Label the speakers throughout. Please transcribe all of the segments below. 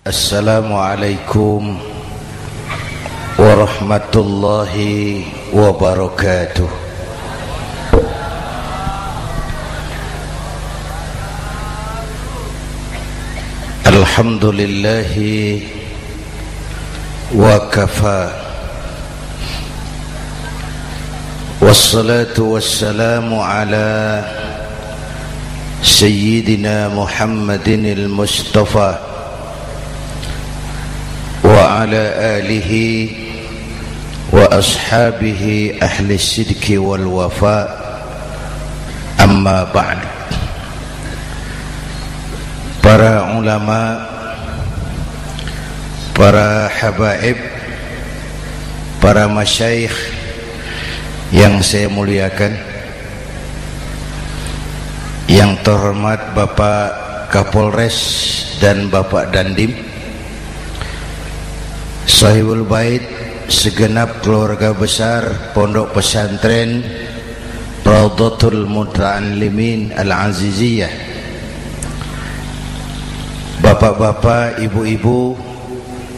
Speaker 1: Assalamualaikum warahmatullahi wabarakatuh. Alhamdulillahi wa kafa, wassalatu wassalamu ala sayyidina Muhammadin al-Mustafa wa ala alihi wa ashabihi ahli sidqi wal wafa, amma ba'd. Para ulama, para habaib, para masyayikh yang saya muliakan, yang terhormat Bapak Kapolres dan Bapak Dandim, Sahibul Bait, segenap keluarga besar Pondok Pesantren Raudhatul Muta'allimin Al-Aziziyah, bapak-bapak, ibu-ibu,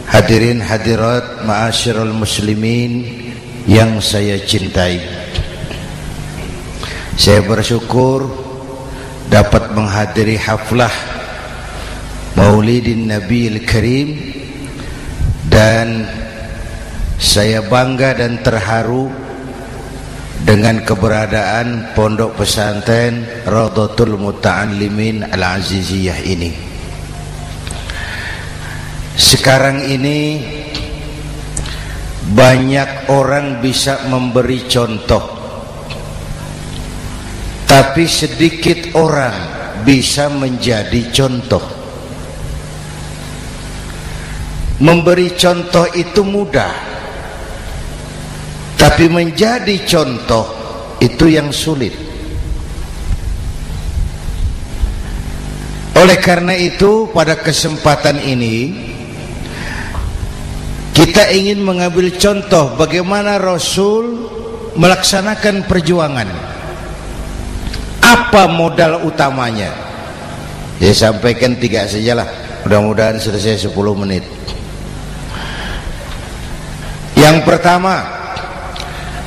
Speaker 1: hadirin hadirat ma'asyiral muslimin yang saya cintai. Saya bersyukur dapat menghadiri haflah Maulidin Nabiil Karim, dan saya bangga dan terharu dengan keberadaan Pondok Pesantren Raudhatul Muta'allimin Al-Aziziyah ini. Sekarang ini banyak orang bisa memberi contoh, tapi sedikit orang bisa menjadi contoh. Memberi contoh itu mudah, tapi menjadi contoh itu yang sulit. Oleh karena itu, pada kesempatan ini kita ingin mengambil contoh bagaimana Rasul melaksanakan perjuangan. Apa modal utamanya? Saya sampaikan 3 sajalah, mudah-mudahan selesai 10 menit. Yang pertama,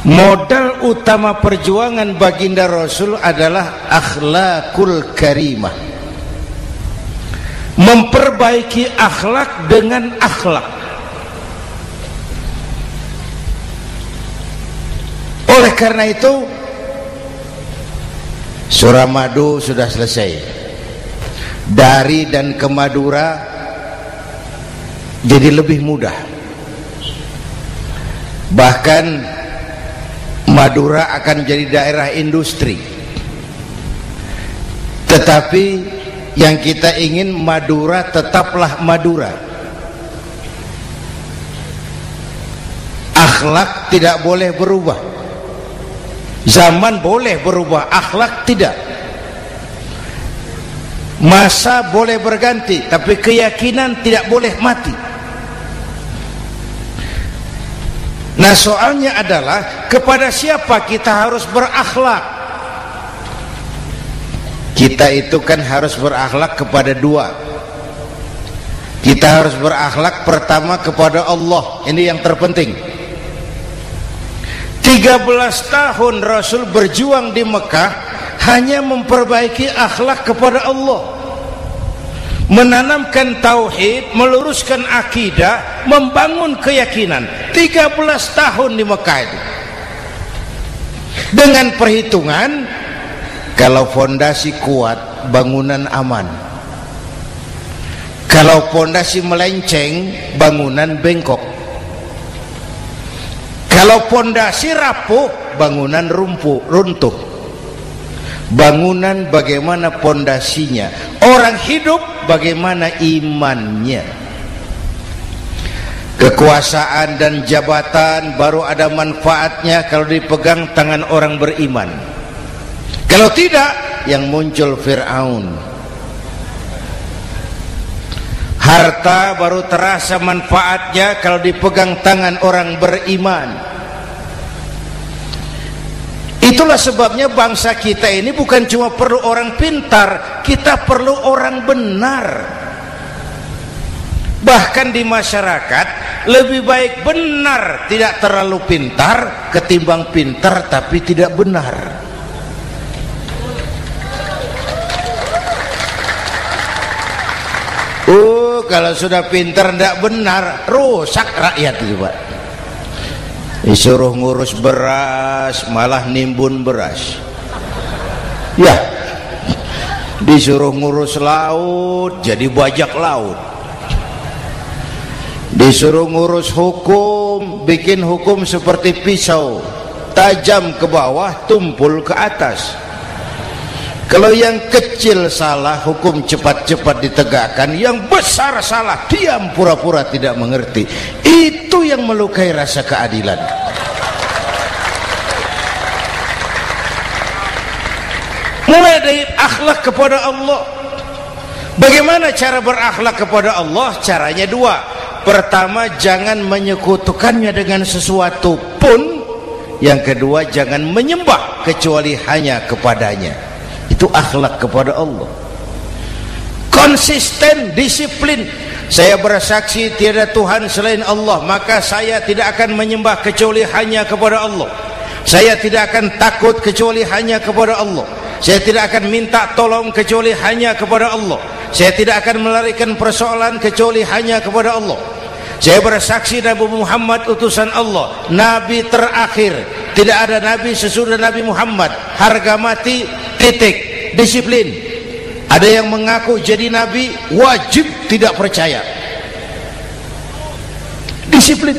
Speaker 1: modal utama perjuangan baginda Rasul adalah akhlakul karimah. Memperbaiki akhlak dengan akhlak. Oleh karena itu, surah Madu sudah selesai. Dari dan ke Madura jadi lebih mudah. Bahkan Madura akan jadi daerah industri. Tetapi yang kita ingin, Madura tetaplah Madura. Akhlak tidak boleh berubah. Zaman boleh berubah, akhlak tidak. Masa boleh berganti, tapi keyakinan tidak boleh mati. Nah, soalnya adalah kepada siapa kita harus berakhlak? Kita itu kan harus berakhlak kepada 2. Kita harus berakhlak pertama kepada Allah. Ini yang terpenting. 13 tahun Rasul berjuang di Mekah hanya memperbaiki akhlak kepada Allah, menanamkan tauhid, meluruskan akidah, membangun keyakinan. 13 tahun di Mekah itu, dengan perhitungan kalau fondasi kuat, bangunan aman. Kalau fondasi melenceng, bangunan bengkok. Kalau fondasi rapuh, bangunan runtuh. Bangunan bagaimana fondasinya? Orang hidup bagaimana imannya? Kekuasaan dan jabatan baru ada manfaatnya kalau dipegang tangan orang beriman. Kalau tidak, yang muncul Fir'aun. Harta baru terasa manfaatnya kalau dipegang tangan orang beriman. Itulah sebabnya bangsa kita ini bukan cuma perlu orang pintar, kita perlu orang benar. Bahkan di masyarakat lebih baik benar tidak terlalu pintar ketimbang pintar tapi tidak benar. Kalau sudah pintar tidak benar, rusak rakyat itu Pak. Disuruh ngurus beras malah nimbun beras. Ya, disuruh ngurus laut jadi bajak laut. Disuruh ngurus hukum, bikin hukum seperti pisau, tajam ke bawah, tumpul ke atas. Kalau yang kecil salah, hukum cepat-cepat ditegakkan. Yang besar salah, diam pura-pura tidak mengerti. Itu yang melukai rasa keadilan. Mulai dari akhlak kepada Allah. Bagaimana cara berakhlak kepada Allah? Caranya dua. Pertama, jangan menyekutukannya dengan sesuatu pun. Yang kedua, jangan menyembah kecuali hanya kepadanya. Itu akhlak kepada Allah. Konsisten, disiplin. Saya bersaksi tiada Tuhan selain Allah, maka saya tidak akan menyembah kecuali hanya kepada Allah. Saya tidak akan takut kecuali hanya kepada Allah. Saya tidak akan minta tolong kecuali hanya kepada Allah. Saya tidak akan melarikan persoalan kecuali hanya kepada Allah. Saya bersaksi Nabi Muhammad utusan Allah, Nabi terakhir. Tidak ada Nabi sesudah Nabi Muhammad. Harga mati, titik. Disiplin. Ada yang mengaku jadi Nabi, wajib tidak percaya. Disiplin.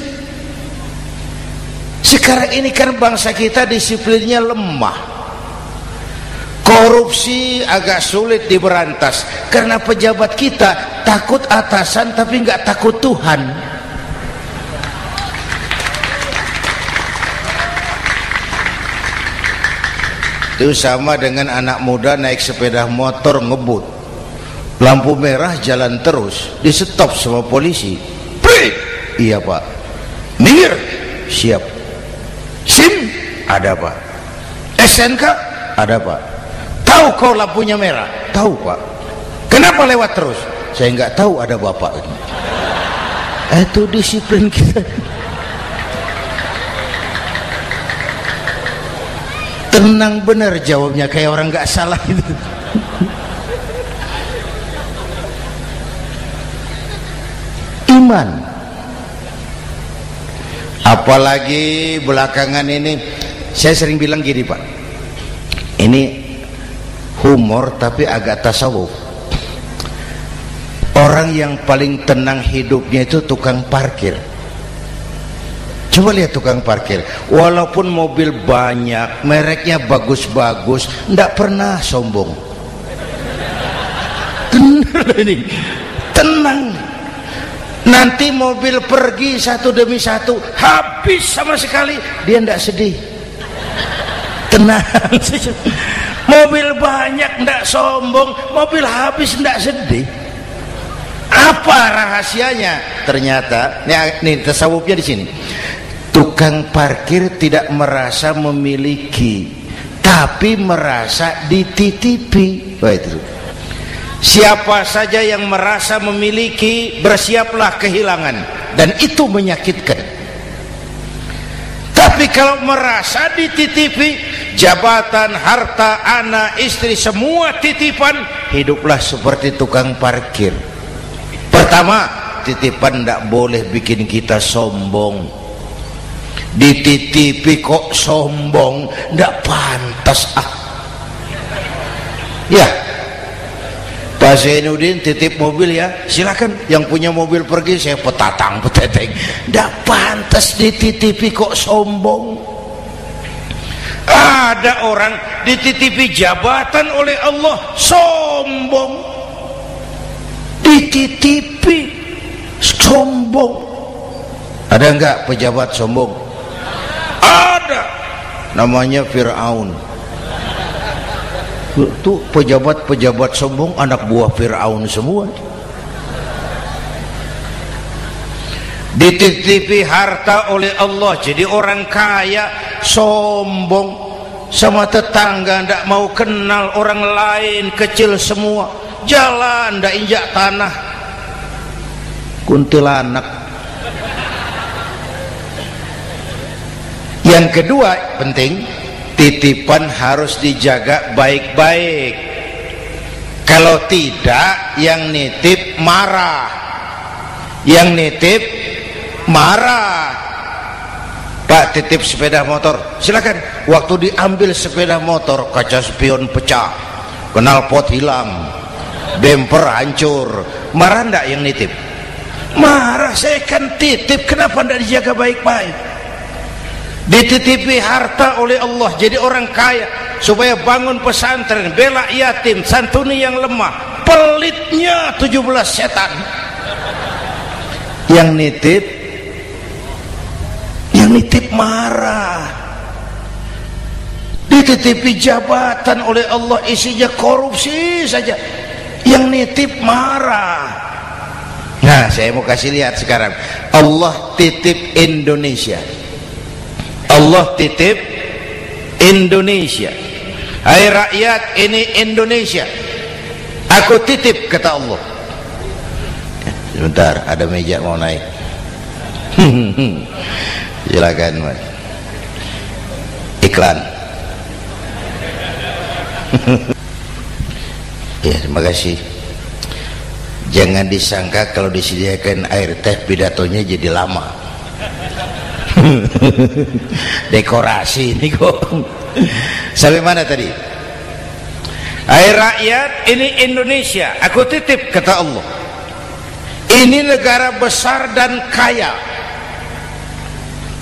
Speaker 1: Sekarang ini kan bangsa kita disiplinnya lemah. Korupsi agak sulit diberantas karena pejabat kita takut atasan tapi nggak takut Tuhan. Itu sama dengan anak muda naik sepeda motor ngebut, lampu merah jalan terus, di stop sama polisi. Break. Iya Pak. Minggir. Siap. SIM ada Pak. SNK ada Pak. Tahu kau lampunya merah? Tahu Pak. Kenapa lewat terus? Saya nggak tahu, ada Bapak. Itu disiplin kita. Tenang benar jawabnya, kayak orang nggak salah itu. Iman. Apalagi belakangan ini saya sering bilang gini Pak, ini humor tapi agak tasawuf. Orang yang paling tenang hidupnya itu tukang parkir. Coba lihat tukang parkir, walaupun mobil banyak, mereknya bagus-bagus, tidak pernah sombong. Tenang. Nanti mobil pergi satu demi satu, habis sama sekali, dia tidak sedih. Tenang. Mobil banyak tidak sombong, mobil habis tidak sedih. Apa rahasianya? Ternyata, nih tasawufnya di sini. Tukang parkir tidak merasa memiliki, tapi merasa dititipi. Wah, itu. Siapa saja yang merasa memiliki, bersiaplah kehilangan, dan itu menyakitkan. Tapi kalau merasa dititipi, jabatan, harta, anak, istri, semua titipan, hiduplah seperti tukang parkir. Pertama, titipan tidak boleh bikin kita sombong. Dititipi kok sombong, tidak pantas ya. Pak Zainuddin titip mobil ya, silakan. Yang punya mobil pergi, saya petatang peteteng. Tidak pantas dititipi kok sombong. Ada orang dititipi jabatan oleh Allah sombong. Dititipi sombong. Ada enggak pejabat sombong? Ada, namanya Fir'aun. Itu pejabat-pejabat sombong anak buah Fir'aun semua. Dititipi harta oleh Allah, jadi orang kaya sombong, sama tetangga tidak mau kenal, orang lain kecil semua, jalan tidak injak tanah. kuntilanak. Yang kedua penting, titipan harus dijaga baik-baik. Kalau tidak, yang nitip marah. Yang nitip marah. Pak, titip sepeda motor, silakan. Waktu diambil sepeda motor, kaca spion pecah, knalpot hilang, bemper hancur. Marah enggak yang nitip? Marah. Saya kan titip, kenapa enggak dijaga baik-baik? Dititipi harta oleh Allah jadi orang kaya supaya bangun pesantren, bela yatim, santuni yang lemah. Pelitnya 17 setan. Yang nitip marah. Dititipi jabatan oleh Allah isinya korupsi saja, yang nitip marah. Nah, saya mau kasih lihat sekarang. Allah titip Indonesia. Allah titip Indonesia. Hai rakyat, ini Indonesia, aku titip, kata Allah. Sebentar, ada meja mau naik. Silakan Mas. Iklan. Ya, terima kasih. Jangan disangka kalau disediakan air teh pidatonya jadi lama. Dekorasi ini kok. Sampai mana tadi? Hai rakyat, ini Indonesia, aku titip, kata Allah. Ini negara besar dan kaya.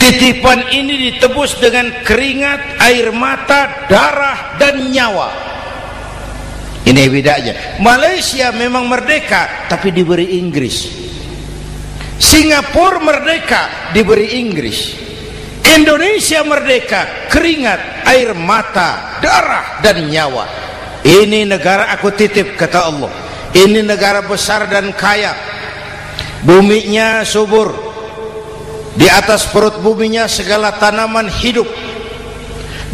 Speaker 1: Titipan ini ditebus dengan keringat, air mata, darah, dan nyawa. Ini bedanya. Malaysia memang merdeka, tapi diberi Inggris. Singapura merdeka, diberi Inggris. Indonesia merdeka, keringat, air mata, darah, dan nyawa. Ini negara aku titip, kata Allah. Ini negara besar dan kaya. Buminya subur. Di atas perut buminya segala tanaman hidup.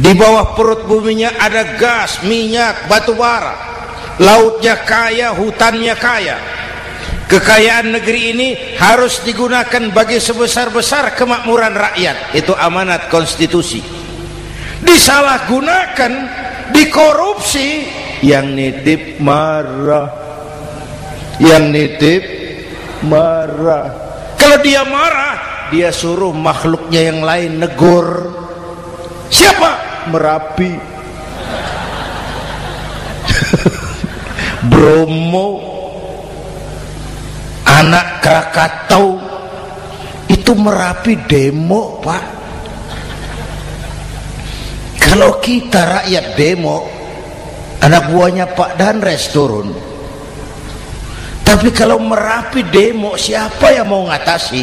Speaker 1: Di bawah perut buminya ada gas, minyak, batu bara. Lautnya kaya, hutannya kaya. Kekayaan negeri ini harus digunakan bagi sebesar-besar kemakmuran rakyat. Itu amanat konstitusi. Disalahgunakan, dikorupsi, yang nitip marah. Yang nitip marah. Kalau dia marah, dia suruh makhluknya yang lain negur. Siapa? Merapi, Bromo, anak Krakatau. Itu Merapi demo, Pak. Kalau kita rakyat demo, anak buahnya Pak Danres turun. Tapi kalau Merapi demo, siapa yang mau ngatasi?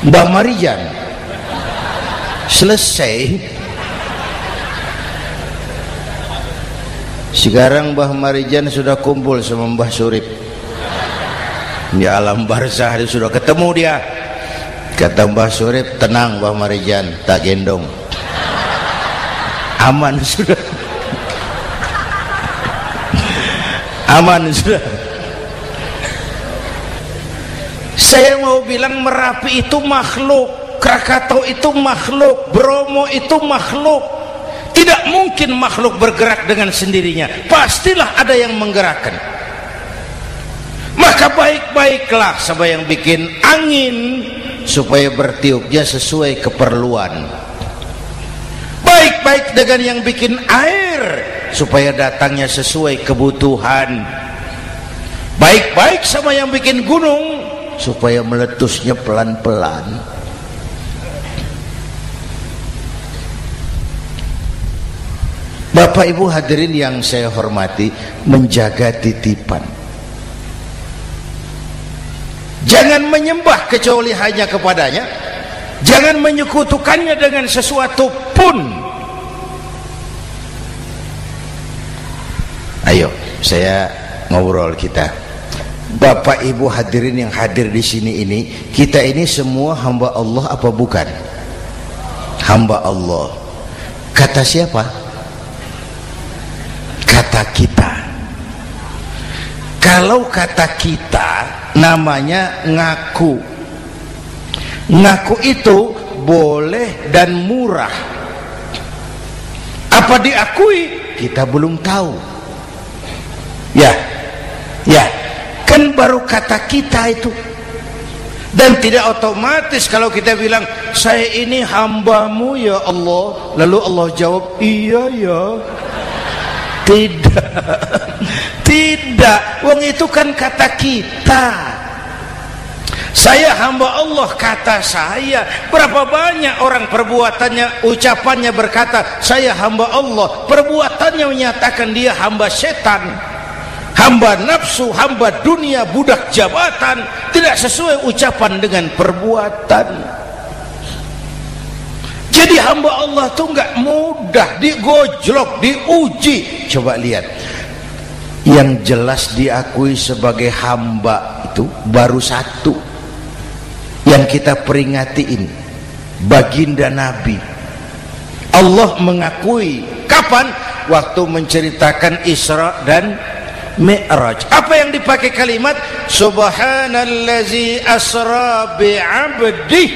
Speaker 1: Mbah Marijan. Selesai. Sekarang Mbah Marijan sudah kumpul sama Mbah Surip di alam barzah. Dia sudah ketemu dia. Kata Mbah Surip, tenang Mbah Marijan, tak gendong, aman sudah. Aman sudah. Saya mau bilang Merapi itu makhluk, Krakatau itu makhluk, Bromo itu makhluk. Tidak mungkin makhluk bergerak dengan sendirinya, pastilah ada yang menggerakkan. Maka baik-baiklah sama yang bikin angin supaya bertiupnya sesuai keperluan. Baik-baik dengan yang bikin air supaya datangnya sesuai kebutuhan. Baik-baik sama yang bikin gunung supaya meletusnya pelan-pelan. Bapak Ibu hadirin yang saya hormati, menjaga titipan. Jangan menyembah kecuali hanya kepadanya. Jangan menyekutukannya dengan sesuatu pun. Ayo, saya ngobrol kita. Bapak Ibu hadirin yang hadir di sini ini, kita ini semua hamba Allah apa bukan? Hamba Allah. Kata siapa? Kata kita. Kalau kata kita namanya ngaku. Ngaku itu boleh dan murah. Apa diakui? Kita belum tahu. Ya, kan baru kata kita itu. Dan tidak otomatis kalau kita bilang saya ini hambamu ya Allah, lalu Allah jawab iya ya. Tidak, wong itu kan kata kita. Saya hamba Allah kata saya. Berapa banyak orang perbuatannya, ucapannya berkata saya hamba Allah, perbuatannya menyatakan dia hamba setan, hamba nafsu, hamba dunia, budak jabatan. Tidak sesuai ucapan dengan perbuatan. Jadi hamba Allah itu enggak mudah, digojlok, diuji. Coba lihat, yang jelas diakui sebagai hamba itu baru satu yang kita peringati ini, baginda Nabi. Allah mengakui kapan? Waktu menceritakan Isra dan Mi'raj. Apa yang dipakai kalimat? Subhanallazi asra bi'abdih.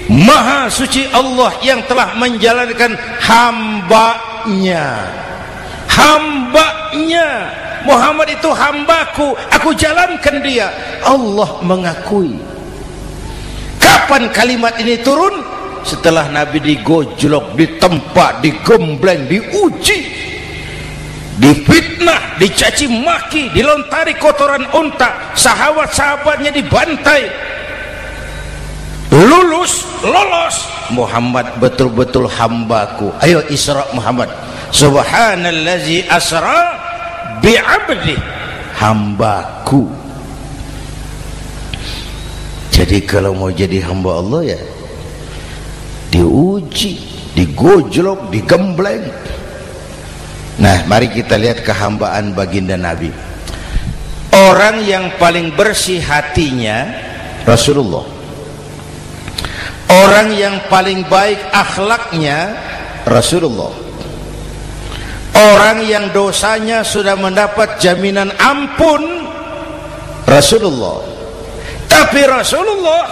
Speaker 1: Maha suci Allah yang telah menjalankan hambanya. Hambanya Muhammad itu hambaku, aku jalankan dia. Allah mengakui. Kapan kalimat ini turun? Setelah Nabi digojlok, ditempa, digembleng, diuji, difitnah, dicaci maki, dilontari kotoran unta, sahabat-sahabatnya dibantai. Lolos, Muhammad betul-betul hambaku. Ayo Isra Muhammad. Subhanallazi asra bi'abdi, hambaku. Jadi kalau mau jadi hamba Allah ya diuji, digojlok, digembleng. Nah, mari kita lihat kehambaan baginda Nabi. Orang yang paling bersih hatinya Rasulullah. Orang yang paling baik akhlaknya Rasulullah. Orang yang dosanya sudah mendapat jaminan ampun Rasulullah. Tapi Rasulullah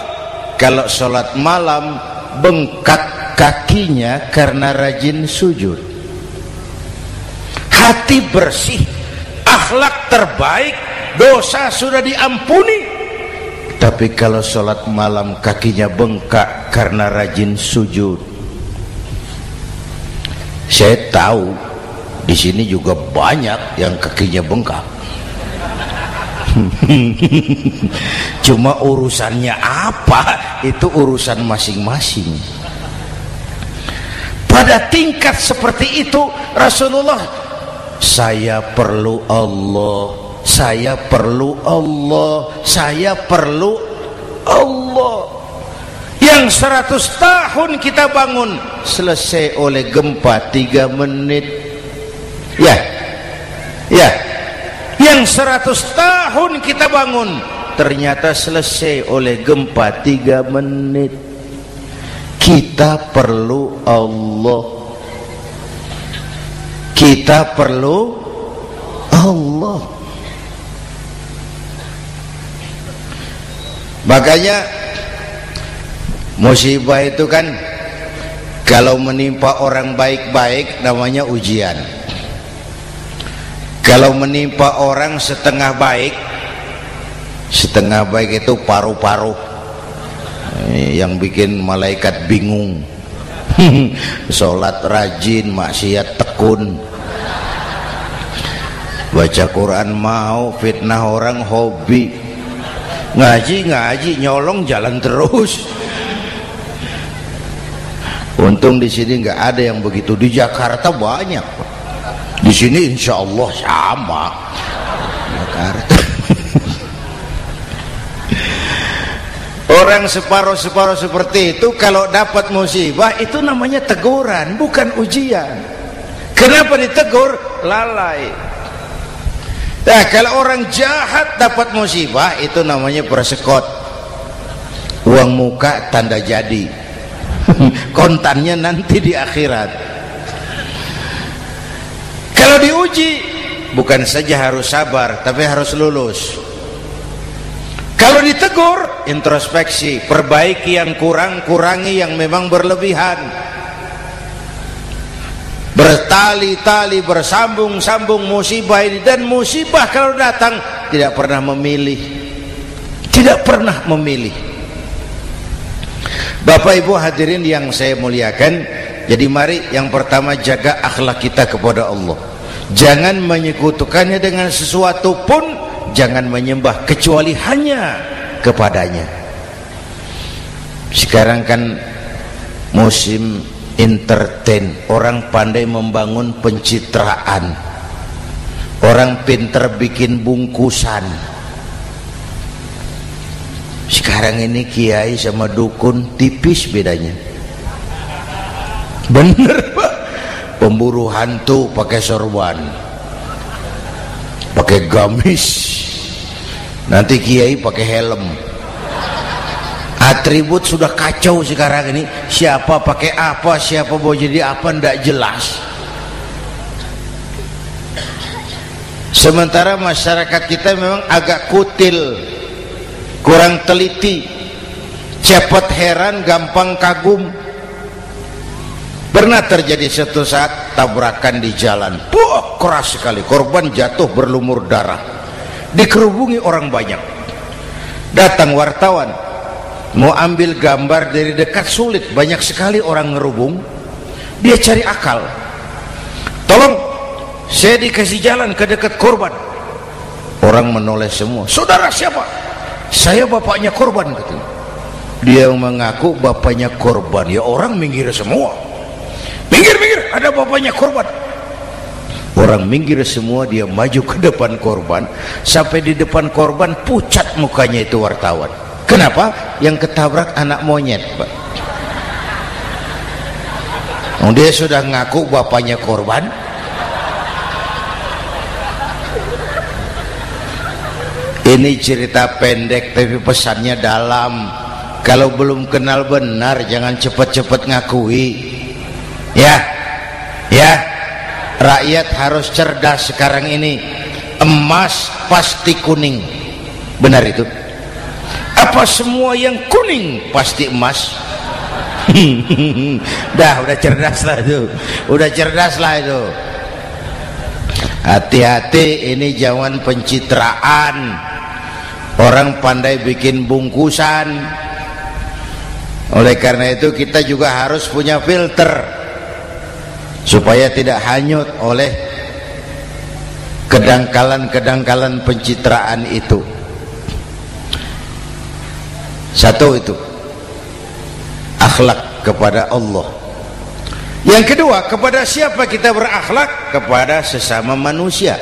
Speaker 1: kalau sholat malam bengkak kakinya karena rajin sujud. Hati bersih, akhlak terbaik, dosa sudah diampuni. Tapi kalau sholat malam kakinya bengkak karena rajin sujud. Saya tahu di sini juga banyak yang kakinya bengkak. Cuma urusannya apa? Itu urusan masing-masing. Pada tingkat seperti itu Rasulullah, saya perlu Allah, saya perlu Allah, saya perlu Allah. Yang 100 tahun kita bangun selesai oleh gempa 3 menit. Ya. Yang 100 tahun kita bangun ternyata selesai oleh gempa 3 menit. Kita perlu Allah, kita perlu Allah. Makanya musibah itu kan kalau menimpa orang baik-baik namanya ujian. Kalau menimpa orang setengah baik itu paru-paru yang bikin malaikat bingung. Sholat rajin, maksiat tekun, baca Quran mau, fitnah orang hobi, ngaji nyolong jalan terus. Untung di sini nggak ada yang begitu. Di Jakarta banyak, di sini insya Allah sama. Jakarta. Orang separuh-separuh seperti itu kalau dapat musibah itu namanya teguran, bukan ujian. Kenapa ditegur? Lalai. Nah, kalau orang jahat dapat musibah itu namanya persekot. Uang muka tanda jadi. Kontannya nanti di akhirat. Kalau diuji bukan saja harus sabar, tapi harus lulus. Kalau ditegur, introspeksi, perbaiki yang kurang, kurangi yang memang berlebihan. Bertali-tali, bersambung-sambung musibah ini, dan musibah kalau datang tidak pernah memilih, tidak pernah memilih. Bapak Ibu hadirin yang saya muliakan, jadi mari yang pertama jaga akhlak kita kepada Allah. Jangan menyekutukannya dengan sesuatu pun, jangan menyembah kecuali hanya kepadanya. Sekarang kan musim entertain, orang pandai membangun pencitraan, orang pinter bikin bungkusan. Sekarang ini kiai sama dukun tipis bedanya. Bener Pak, pemburu hantu pakai sorban, pakai gamis, nanti kiai pakai helm. Atribut sudah kacau sekarang ini, siapa pakai apa, siapa mau jadi apa, ndak jelas. Sementara masyarakat kita memang agak kutil, kurang teliti, cepat heran, gampang kagum. Pernah terjadi suatu saat tabrakan di jalan, keras sekali, korban jatuh berlumur darah, dikerubungi orang banyak. Datang wartawan mau ambil gambar dari dekat, sulit, banyak sekali orang ngerubung. Dia cari akal, tolong saya dikasih jalan ke dekat korban. Orang menoleh semua, saudara siapa? Saya bapaknya korban, katanya. Dia mengaku bapaknya korban, ya orang minggir semua. Minggir, ada bapaknya korban. Orang minggir semua, dia maju ke depan korban. Sampai di depan korban pucat mukanya itu wartawan. Kenapa? Yang ketabrak anak monyet, Pak. Dia sudah ngaku bapaknya korban. Ini cerita pendek tapi pesannya dalam. Kalau belum kenal benar jangan cepat-cepat ngakui. Ya, rakyat harus cerdas sekarang ini. Emas pasti kuning, benar itu? Apa semua yang kuning pasti emas? udah cerdas lah itu, Hati-hati, ini zaman pencitraan. Orang pandai bikin bungkusan. Oleh karena itu kita juga harus punya filter supaya tidak hanyut oleh kedangkalan-kedangkalan pencitraan itu. Satu itu akhlak kepada Allah. Yang kedua, kepada siapa kita berakhlak? Kepada sesama manusia.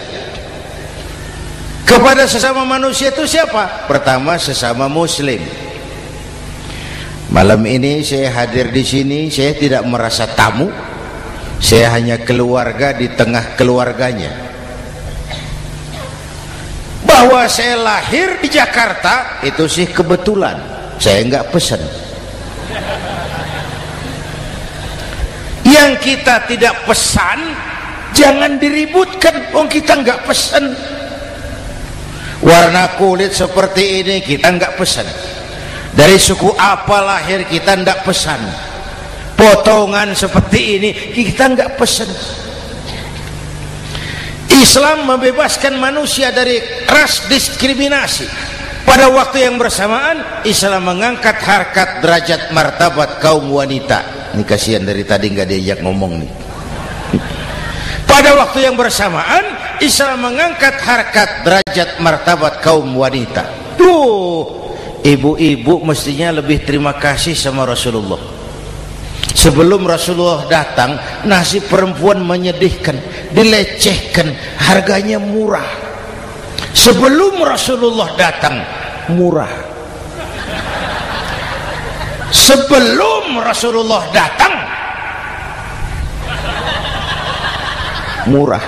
Speaker 1: Kepada sesama manusia itu siapa? Pertama, sesama muslim. Malam ini saya hadir di sini, saya tidak merasa tamu. Saya hanya keluarga di tengah keluarganya. Bahwa saya lahir di Jakarta itu sih kebetulan, saya nggak pesan. Yang kita tidak pesan jangan diributkan. Kita nggak pesan. Warna kulit seperti ini kita nggak pesan. Dari suku apa lahir kita nggak pesan. Potongan seperti ini kita nggak pesan. Islam membebaskan manusia dari ras diskriminasi. Pada waktu yang bersamaan Islam mengangkat harkat, derajat, martabat kaum wanita. Ini kasihan dari tadi nggak diajak ngomong nih. Pada waktu yang bersamaan Islam mengangkat harkat, derajat, martabat kaum wanita. Ibu-ibu mestinya lebih terima kasih sama Rasulullah. Sebelum Rasulullah datang, nasib perempuan menyedihkan, dilecehkan, harganya murah. Sebelum Rasulullah datang, murah. Sebelum Rasulullah datang, murah.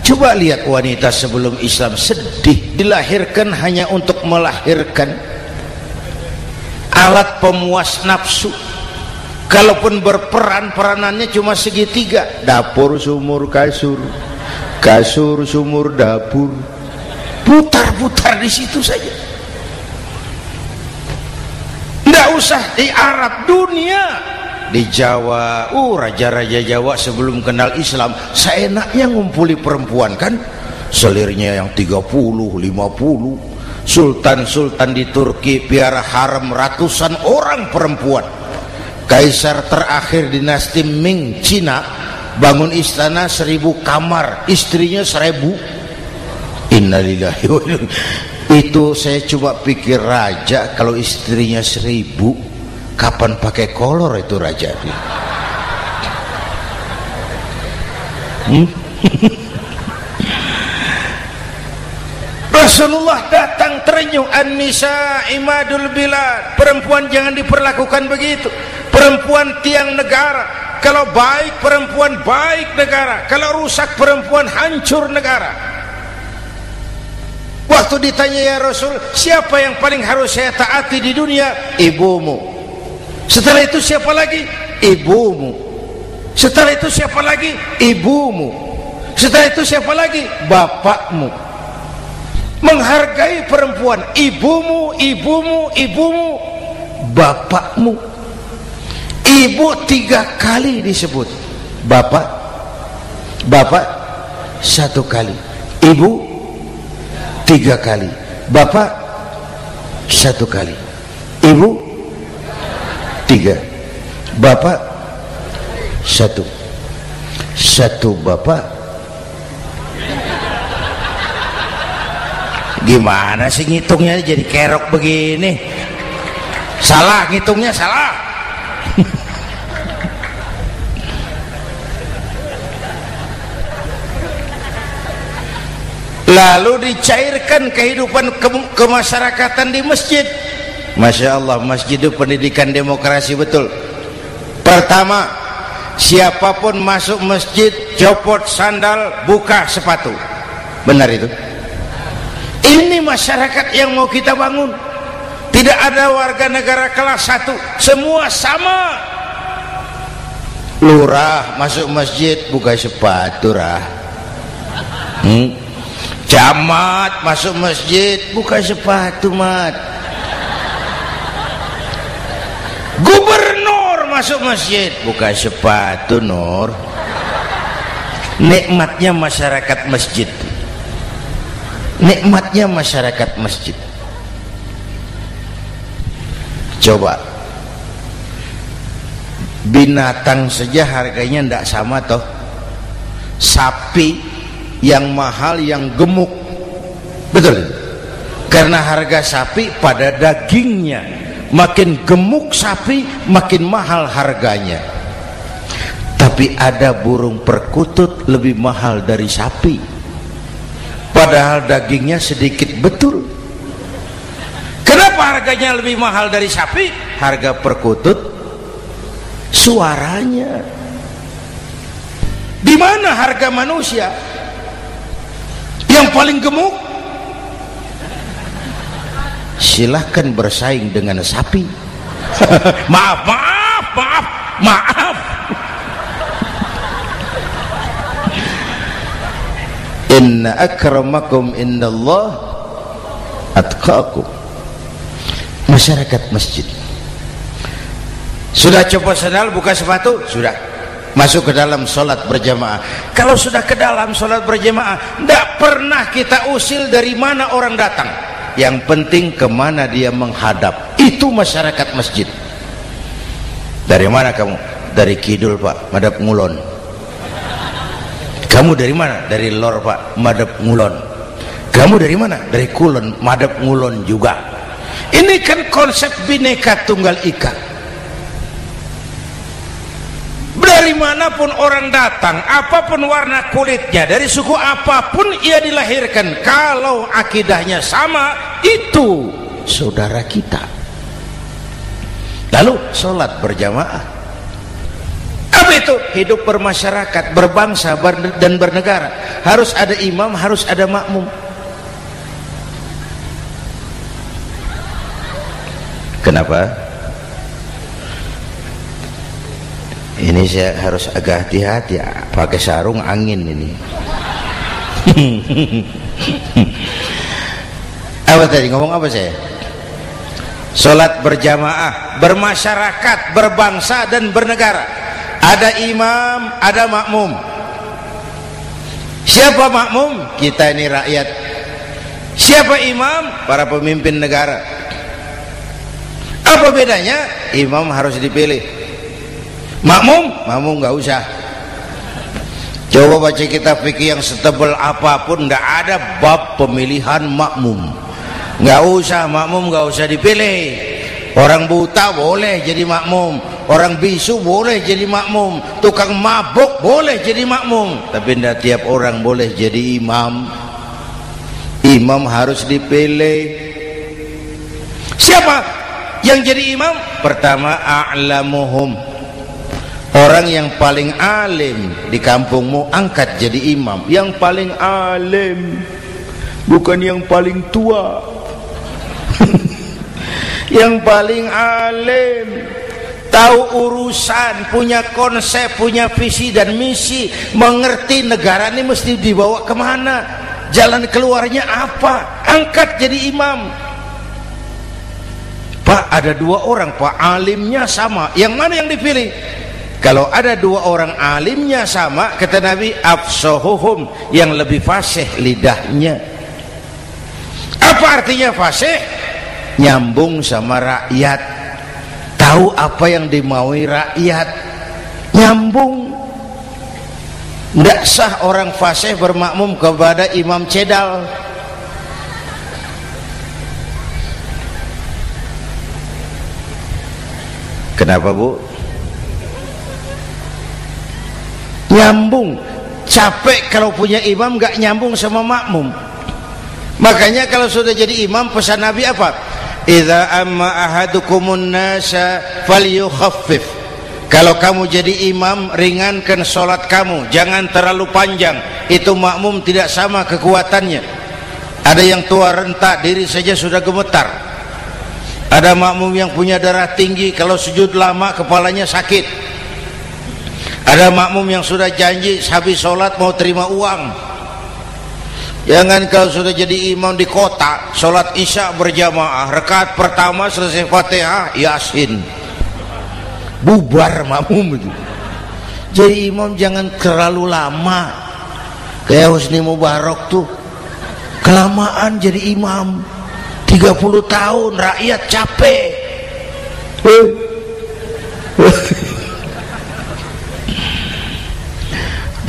Speaker 1: Coba lihat wanita sebelum Islam, sedih, dilahirkan hanya untuk melahirkan, alat pemuas nafsu. Kalaupun berperan, peranannya cuma segitiga, dapur sumur kasur, kasur sumur dapur. putar-putar di situ saja. Tidak usah di Arab, dunia, di Jawa. Raja-raja Jawa sebelum kenal Islam seenaknya ngumpuli perempuan kan, selirnya yang 30, 50. Sultan-sultan di Turki piara harem ratusan orang perempuan. Kaisar terakhir dinasti Ming Cina bangun istana 1000 kamar, istrinya 1000. Innalillahi wa inna. Itu saya coba pikir, raja kalau istrinya 1000, kapan pakai kolor itu raja? Rasulullah datang terenyuh, an-nisa imadul bilad. Perempuan jangan diperlakukan begitu. Perempuan tiang negara. Kalau baik perempuan, baik negara. Kalau rusak perempuan, hancur negara. Waktu ditanya, ya Rasul, siapa yang paling harus saya taati di dunia? Ibumu. Setelah itu siapa lagi? Ibumu. Setelah itu siapa lagi? Ibumu. Setelah itu siapa lagi? Bapakmu. Menghargai perempuan, ibumu, ibumu, ibumu, bapakmu. Ibu 3 kali disebut, bapak 1 kali, ibu 3 kali, bapak 1 kali, ibu 3, bapak 1, 1 bapak. Gimana sih ngitungnya jadi kerok begini? Salah ngitungnya, salah. Lalu dicairkan kehidupan kemasyarakatan di masjid. Masya Allah, masjid itu pendidikan demokrasi betul. Pertama, siapapun masuk masjid copot sandal, buka sepatu. Benar itu? Ini masyarakat yang mau kita bangun. Tidak ada warga negara kelas 1, semua sama. Lurah masuk masjid buka sepatu, rah. Camat masuk masjid buka sepatu, mat. Gubernur masuk masjid buka sepatu, Nur. Nikmatnya masyarakat masjid. Nikmatnya masyarakat masjid. Coba binatang saja harganya tidak sama toh. Sapi yang mahal, yang gemuk, betul? Karena harga sapi pada dagingnya. Makin gemuk sapi, makin mahal harganya. Tapi ada burung perkutut lebih mahal dari sapi, padahal dagingnya sedikit, betul. Kenapa harganya lebih mahal dari sapi? Harga perkutut suaranya. Di mana harga manusia yang paling gemuk? Silahkan bersaing dengan sapi. Maaf. Inna akramakum indallah atqakum. Masyarakat masjid sudah copot sandal, buka sepatu, sudah masuk ke dalam sholat berjamaah. Kalau sudah ke dalam sholat berjamaah, tidak pernah kita usil dari mana orang datang. Yang penting kemana dia menghadap. Itu masyarakat masjid. Dari mana kamu? Dari kidul, Pak, madhab ngulon. Kamu dari mana? Dari lor, Pak, madhab ngulon. Kamu dari mana? Dari kulon, madhab ngulon juga. Ini kan konsep bineka tunggal ika. Dari manapun orang datang, apapun warna kulitnya, dari suku apapun ia dilahirkan, kalau akidahnya sama, itu saudara kita. Lalu sholat berjamaah. Apa itu? Hidup bermasyarakat, berbangsa dan bernegara. Harus ada imam, harus ada makmum. Kenapa? Ini saya harus agak hati-hati, pakai sarung angin ini. Apa tadi ngomong apa saya? Salat berjamaah, bermasyarakat, berbangsa dan bernegara. Ada imam, ada makmum. Siapa makmum? Kita ini rakyat. Siapa imam? Para pemimpin negara. Apa bedanya? Imam harus dipilih. Makmum nggak usah. Coba baca kitab fikih yang setebal apapun, nggak ada bab pemilihan makmum. Nggak usah, makmum nggak usah dipilih. Orang buta boleh jadi makmum, orang bisu boleh jadi makmum, tukang mabuk boleh jadi makmum, tapi tidak tiap orang boleh jadi imam. Imam harus dipilih. Siapa yang jadi imam? Pertama, a'lamuhum, orang yang paling alim di kampungmu angkat jadi imam. Yang paling alim, bukan yang paling tua. Yang paling alim, tahu urusan, punya konsep, punya visi dan misi, mengerti negara ini mesti dibawa kemana, jalan keluarnya apa, angkat jadi imam. Pak, ada dua orang Pak, alimnya sama, yang mana yang dipilih? Kalau ada dua orang alimnya sama, kata Nabi, afsahuhum, yang lebih fasih lidahnya. Apa artinya fasih? Nyambung sama rakyat, tahu apa yang dimaui rakyat, nyambung. Tidak sah orang fasih bermakmum kepada imam cedal. Kenapa Bu? Nyambung. Capek kalau punya imam gak nyambung sama makmum. Makanya kalau sudah jadi imam, pesan Nabi apa? Idza amma ahadukumun nasa falyukhaffif. Kalau kamu jadi imam, ringankan sholat kamu, jangan terlalu panjang. Itu makmum tidak sama kekuatannya. Ada yang tua renta, diri saja sudah gemetar. Ada makmum yang punya darah tinggi, kalau sujud lama kepalanya sakit. Ada makmum yang sudah janji habis sholat mau terima uang. Jangan kalau sudah jadi imam di kota, sholat isya berjamaah, rakaat pertama selesai Fatihah, Yasin, bubar makmum itu. Jadi imam jangan terlalu lama. Kayak Husni Mubarak tuh, kelamaan jadi imam, 30 tahun, rakyat capek.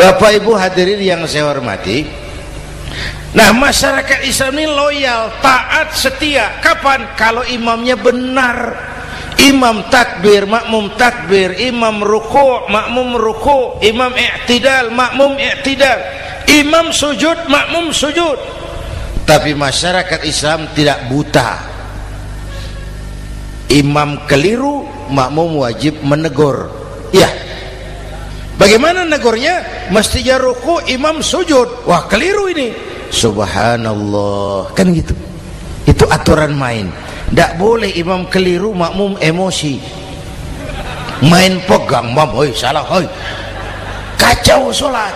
Speaker 1: Bapak Ibu hadirin yang saya hormati, nah masyarakat Islam ini loyal, taat, setia. Kapan? Kalau imamnya benar. Imam takbir, makmum takbir, imam ruku', makmum ruku', imam i'tidal, makmum i'tidal, imam sujud, makmum sujud. Tapi masyarakat Islam tidak buta. Imam keliru, makmum wajib menegur. Ya, bagaimana negurnya? Mestinya ruku', imam sujud. Wah, keliru ini. Subhanallah, kan gitu. Itu aturan main. Tidak boleh imam keliru, makmum emosi, main pegang, mam, hoi salah, hoi, kacau sholat.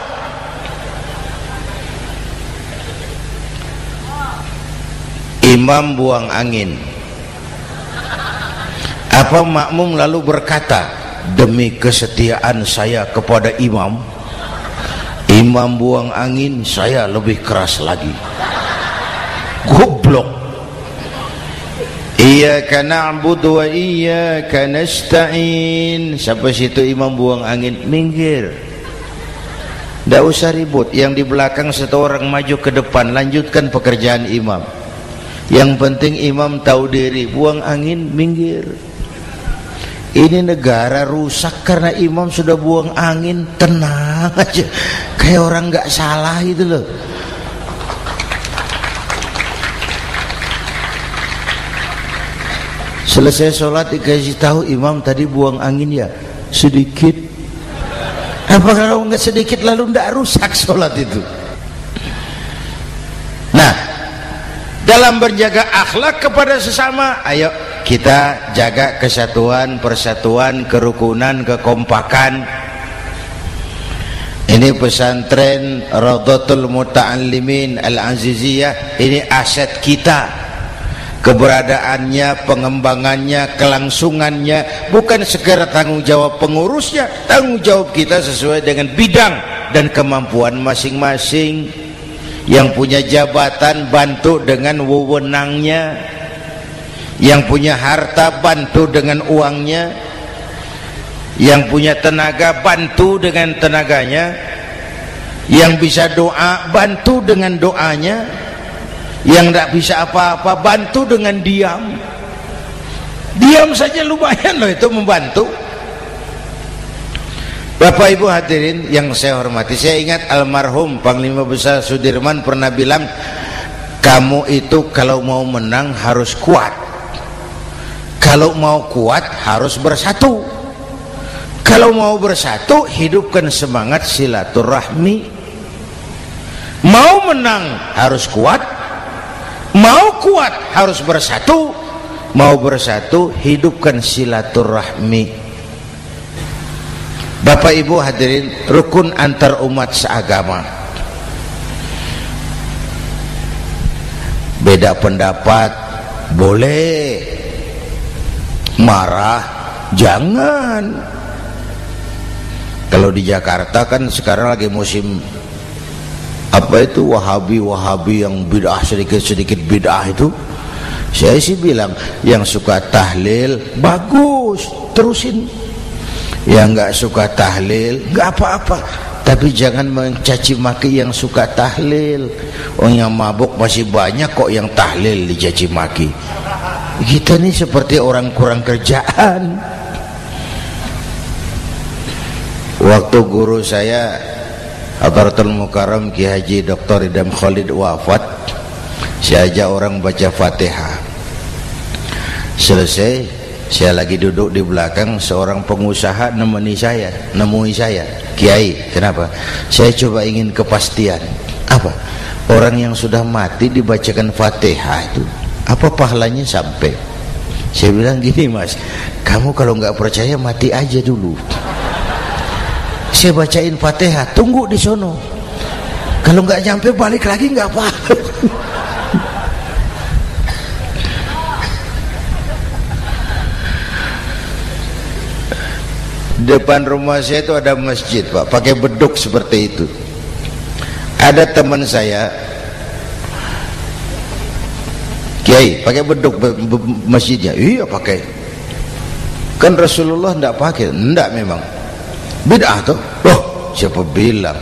Speaker 1: Imam buang angin, apa makmum lalu berkata, demi kesetiaan saya kepada imam, imam buang angin, saya lebih keras lagi. Goblok. Iyyaka na'budu wa iyyaka nasta'in. Sampai situ imam buang angin, minggir. Tidak usah ribut. Yang di belakang satu orang maju ke depan, lanjutkan pekerjaan imam. Yang penting imam tahu diri, buang angin, minggir. Ini negara rusak karena imam sudah buang angin. Tenang aja, kayak orang nggak salah itu loh. Selesai sholat dikasih tahu imam tadi buang angin ya sedikit. Apa kalau nggak sedikit lalu nggak rusak sholat itu? Nah, dalam berjaga akhlak kepada sesama, ayo kita jaga kesatuan, persatuan, kerukunan, kekompakan. Ini pesantren Raudhatul Muta'allimin Al-Aziziyah, ini aset kita. keberadaannya, pengembangannya, kelangsungannya, bukan sekedar tanggung jawab pengurusnya, tanggung jawab kita sesuai dengan bidang dan kemampuan masing-masing. Yang punya jabatan bantu dengan wewenangnya, yang punya harta bantu dengan uangnya, yang punya tenaga bantu dengan tenaganya, yang bisa doa bantu dengan doanya, yang tidak bisa apa-apa bantu dengan diam. Diam saja lumayan loh itu membantu. Bapak Ibu hadirin yang saya hormati, saya ingat almarhum Panglima Besar Sudirman pernah bilang, kamu itu kalau mau menang harus kuat, kalau mau kuat harus bersatu, kalau mau bersatu hidupkan semangat silaturahmi. Mau menang harus kuat, mau kuat harus bersatu, mau bersatu hidupkan silaturahmi. Bapak Ibu hadirin, rukun antar umat seagama. Beda pendapat boleh, marah jangan. Kalau di Jakarta kan sekarang lagi musim apa itu wahabi yang bid'ah, sedikit bid'ah itu. Saya sih bilang yang suka tahlil bagus, terusin. Yang nggak suka tahlil nggak apa-apa, tapi jangan mencaci maki yang suka tahlil. Orang yang mabuk masih banyak kok yang tahlil dicaci maki. Kita nih seperti orang kurang kerjaan. Waktu guru saya Hadratul Mukarram Ki Haji Dr. Idham Khalid wafat, saya ajak orang baca Fatihah. Selesai, saya lagi duduk di belakang, seorang pengusaha nemui saya, Kiai, kenapa? Saya coba ingin kepastian. Apa? Orang yang sudah mati dibacakan Fatihah itu apa pahalanya sampai? Saya bilang gini, Mas, kamu kalau nggak percaya mati aja dulu. Saya bacain Fatihah, tunggu di sono. Kalau nggak nyampe balik lagi nggak apa-apa. Depan rumah saya itu ada masjid, Pak, pakai beduk seperti itu. Ada teman saya, Kiai, pakai beduk masjidnya. Iya pakai. Kan Rasulullah tidak pakai. Tidak memang. Bid'ah tuh. Loh, siapa bilang?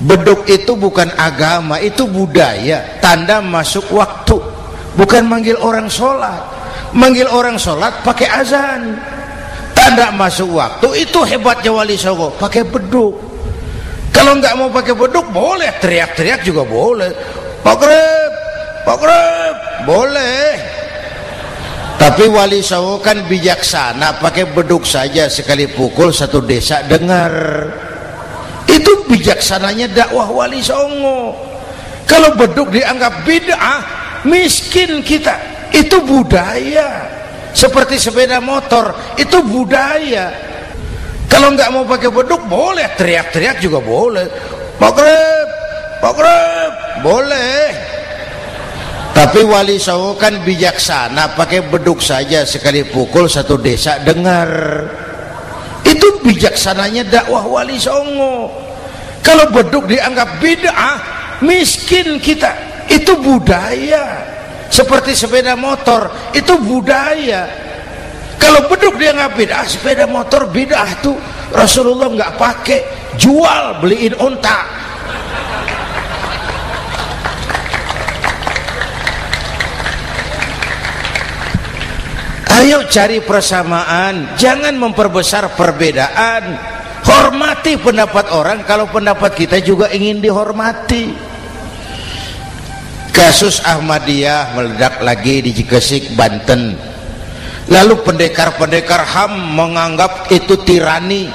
Speaker 1: Beduk itu bukan agama, itu budaya, tanda masuk waktu. Bukan manggil orang sholat. Manggil orang sholat pakai azan. Tanda masuk waktu, itu hebatnya Wali Songo, pakai beduk. Kalau nggak mau pakai beduk boleh, teriak-teriak juga boleh. Pak Greb, boleh. Tapi Wali Songo kan bijaksana, pakai beduk saja, sekali pukul satu desa dengar. Itu bijaksananya dakwah Wali Songo. Kalau beduk dianggap bid'ah, miskin kita. Itu budaya. Seperti sepeda motor, itu budaya. Kalau nggak mau pakai beduk boleh, teriak-teriak juga boleh. Pak Greb, boleh. Tapi Wali Songo kan bijaksana, pakai beduk saja, sekali pukul satu desa dengar. Itu bijaksananya dakwah Wali Songo. Kalau beduk dianggap bid'ah, miskin kita. Itu budaya. Seperti sepeda motor, itu budaya. Kalau beduk dia nggak bid'ah, sepeda motor bid'ah tuh. Rasulullah nggak pakai, jual, beliin unta. Ayo cari persamaan, jangan memperbesar perbedaan. Hormati pendapat orang kalau pendapat kita juga ingin dihormati. Kasus Ahmadiyah meledak lagi di Cikesik, Banten. Lalu pendekar-pendekar HAM menganggap itu tirani,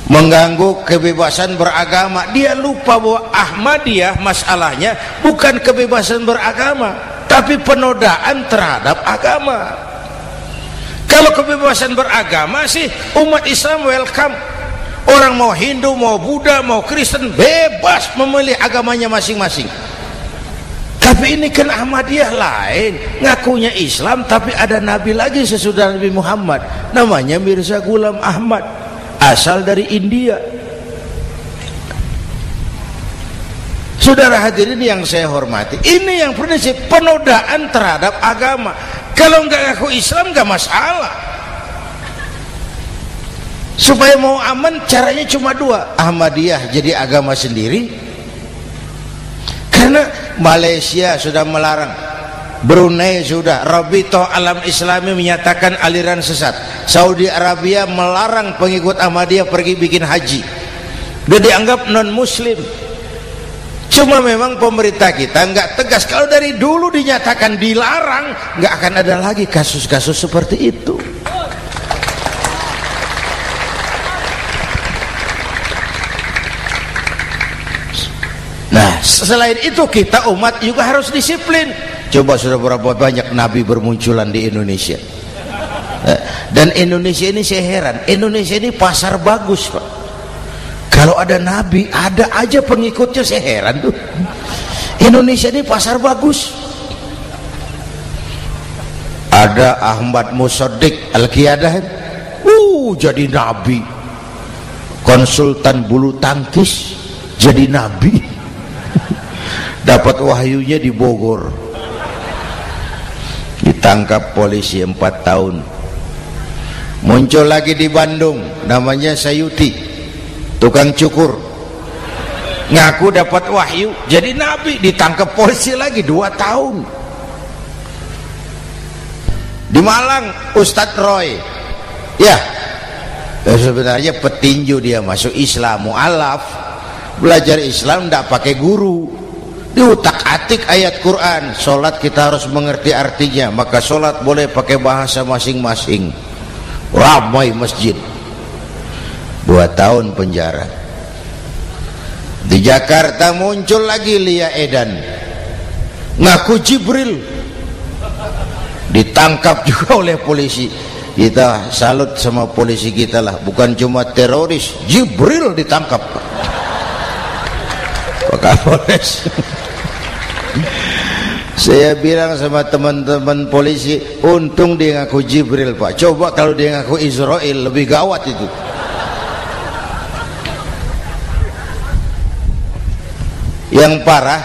Speaker 1: mengganggu kebebasan beragama. Dia lupa bahwa Ahmadiyah masalahnya bukan kebebasan beragama, tapi penodaan terhadap agama. Kalau kebebasan beragama sih umat Islam welcome. Orang mau Hindu, mau Buddha, mau Kristen bebas memilih agamanya masing-masing. Tapi ini kan Ahmadiyah lain, ngakunya Islam tapi ada nabi lagi sesudah Nabi Muhammad, namanya Mirza Ghulam Ahmad, asal dari India. Saudara hadirin yang saya hormati, ini yang prinsip penodaan terhadap agama. Kalau nggak ngaku Islam nggak masalah. Supaya mau aman caranya cuma dua, Ahmadiyah jadi agama sendiri, karena Malaysia sudah melarang, Brunei sudah, Rabitoh Alam Islami menyatakan aliran sesat, Saudi Arabia melarang pengikut Ahmadiyah pergi bikin haji, dia dianggap non muslim. Cuma memang pemerintah kita nggak tegas. Kalau dari dulu dinyatakan dilarang, nggak akan ada lagi kasus-kasus seperti itu. Nah, selain itu kita umat juga harus disiplin. Coba sudah berapa banyak nabi bermunculan di Indonesia. Dan Indonesia ini saya heran, Indonesia ini pasar bagus, Pak. Kalau ada nabi, ada aja pengikutnya, saya heran tuh. Indonesia ini pasar bagus. Ada Ahmad Musaddiq Al-Qiyadah, jadi nabi. Konsultan bulu tangkis jadi nabi. Dapat wahyunya di Bogor, ditangkap polisi 4 tahun. Muncul lagi di Bandung, namanya Sayuti, tukang cukur, ngaku dapat wahyu jadi nabi, ditangkap polisi lagi 2 tahun. Di Malang Ustadz Roy, ya sebenarnya petinju, dia masuk Islam, mu'alaf, belajar Islam tidak pakai guru, diutak-atik ayat Quran. Sholat kita harus mengerti artinya, maka sholat boleh pakai bahasa masing-masing. Ramai masjid. 2 tahun penjara. Di Jakarta muncul lagi Lia Edan, ngaku Jibril, ditangkap juga oleh polisi. Kita salut sama polisi kita lah, bukan cuma teroris, Jibril ditangkap Pak Kapolres. Saya bilang sama teman-teman polisi, untung dia ngaku Jibril, Pak. Coba kalau dia ngaku Israel, lebih gawat itu. Yang parah,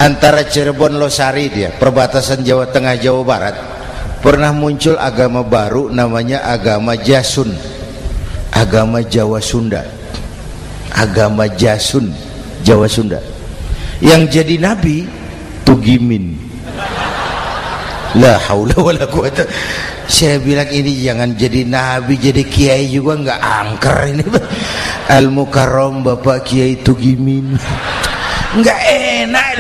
Speaker 1: antara Cirebon Losari, dia perbatasan Jawa Tengah Jawa Barat, pernah muncul agama baru namanya agama Jasun, agama Jawa Sunda, agama Jasun Jawa Sunda. Yang jadi nabi Tugimin. La haula wala quwata. Saya bilang ini jangan jadi nabi, jadi kiai juga nggak angker ini. Al Mukarram Bapak Kiai Tugimin, nggak enak.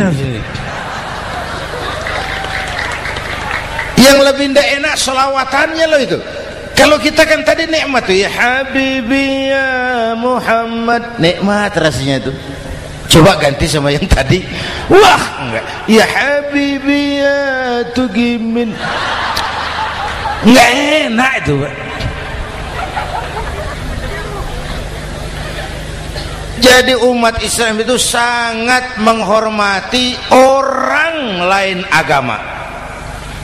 Speaker 1: Yang lebih nggak enak selawatannya loh itu. Kalau kita kan tadi nikmat tuh, ya Habibi ya Muhammad, nikmat rasanya itu. Coba ganti sama yang tadi, wah enggak, ya Habibi ya Tugimin, enggak enak itu, Pak. Jadi umat Islam itu sangat menghormati orang lain agama.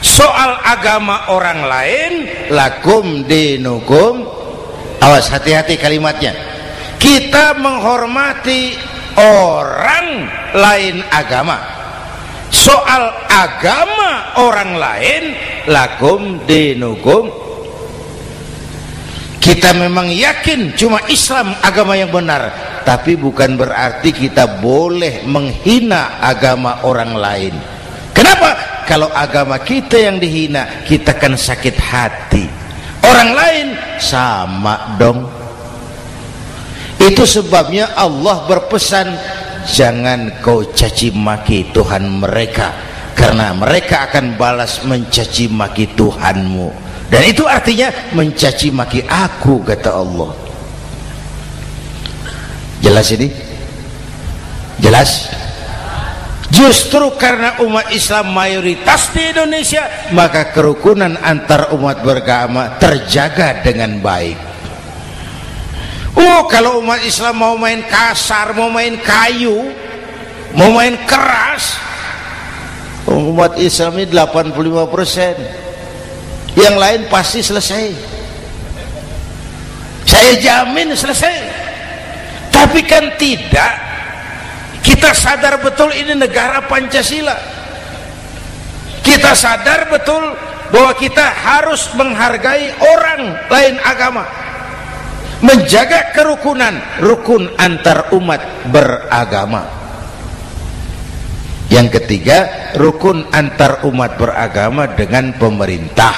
Speaker 1: Soal agama orang lain, lakum dinukum, awas hati-hati kalimatnya. Kita menghormati orang lain agama. Soal agama orang lain, lakum dinukum, kita memang yakin cuma Islam agama yang benar, tapi bukan berarti kita boleh menghina agama orang lain. Kenapa? Kalau agama kita yang dihina, kita kan sakit hati. Orang lain sama dong. Itu sebabnya Allah berpesan, jangan kau caci maki Tuhan mereka, karena mereka akan balas mencaci maki Tuhanmu. Dan itu artinya mencaci maki aku, kata Allah. Jelas ini? Jelas? Justru karena umat Islam mayoritas di Indonesia, maka kerukunan antar umat beragama terjaga dengan baik. Kalau umat Islam mau main kasar, mau main kayu, mau main keras, Umat Islam ini 85%, yang lain pasti selesai, saya jamin selesai. Tapi kan tidak, kita sadar betul ini negara Pancasila, kita sadar betul bahwa kita harus menghargai orang lain agama, menjaga kerukunan, rukun antar umat beragama. Yang ketiga, rukun antar umat beragama dengan pemerintah.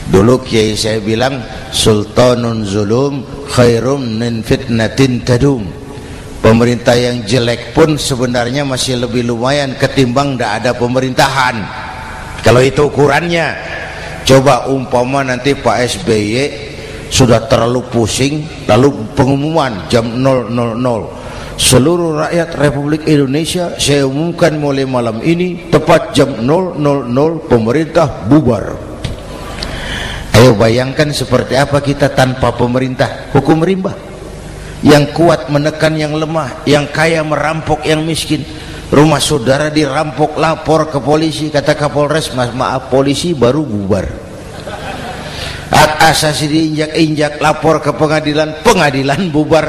Speaker 1: Dulu kiai saya bilang, sultanun zulum khairum min fitnatin tadum. Pemerintah yang jelek pun sebenarnya masih lebih lumayan ketimbang tidak ada pemerintahan, kalau itu ukurannya. Coba umpama nanti Pak SBY sudah terlalu pusing, lalu pengumuman jam 000, seluruh rakyat Republik Indonesia saya umumkan mulai malam ini tepat jam 000 pemerintah bubar. Ayo bayangkan seperti apa kita tanpa pemerintah. Hukum rimba, yang kuat menekan yang lemah, yang kaya merampok yang miskin. Rumah saudara dirampok, lapor ke polisi, kata Kapolres, maaf polisi baru bubar. Hak asasi diinjak-injak, lapor ke pengadilan, pengadilan bubar.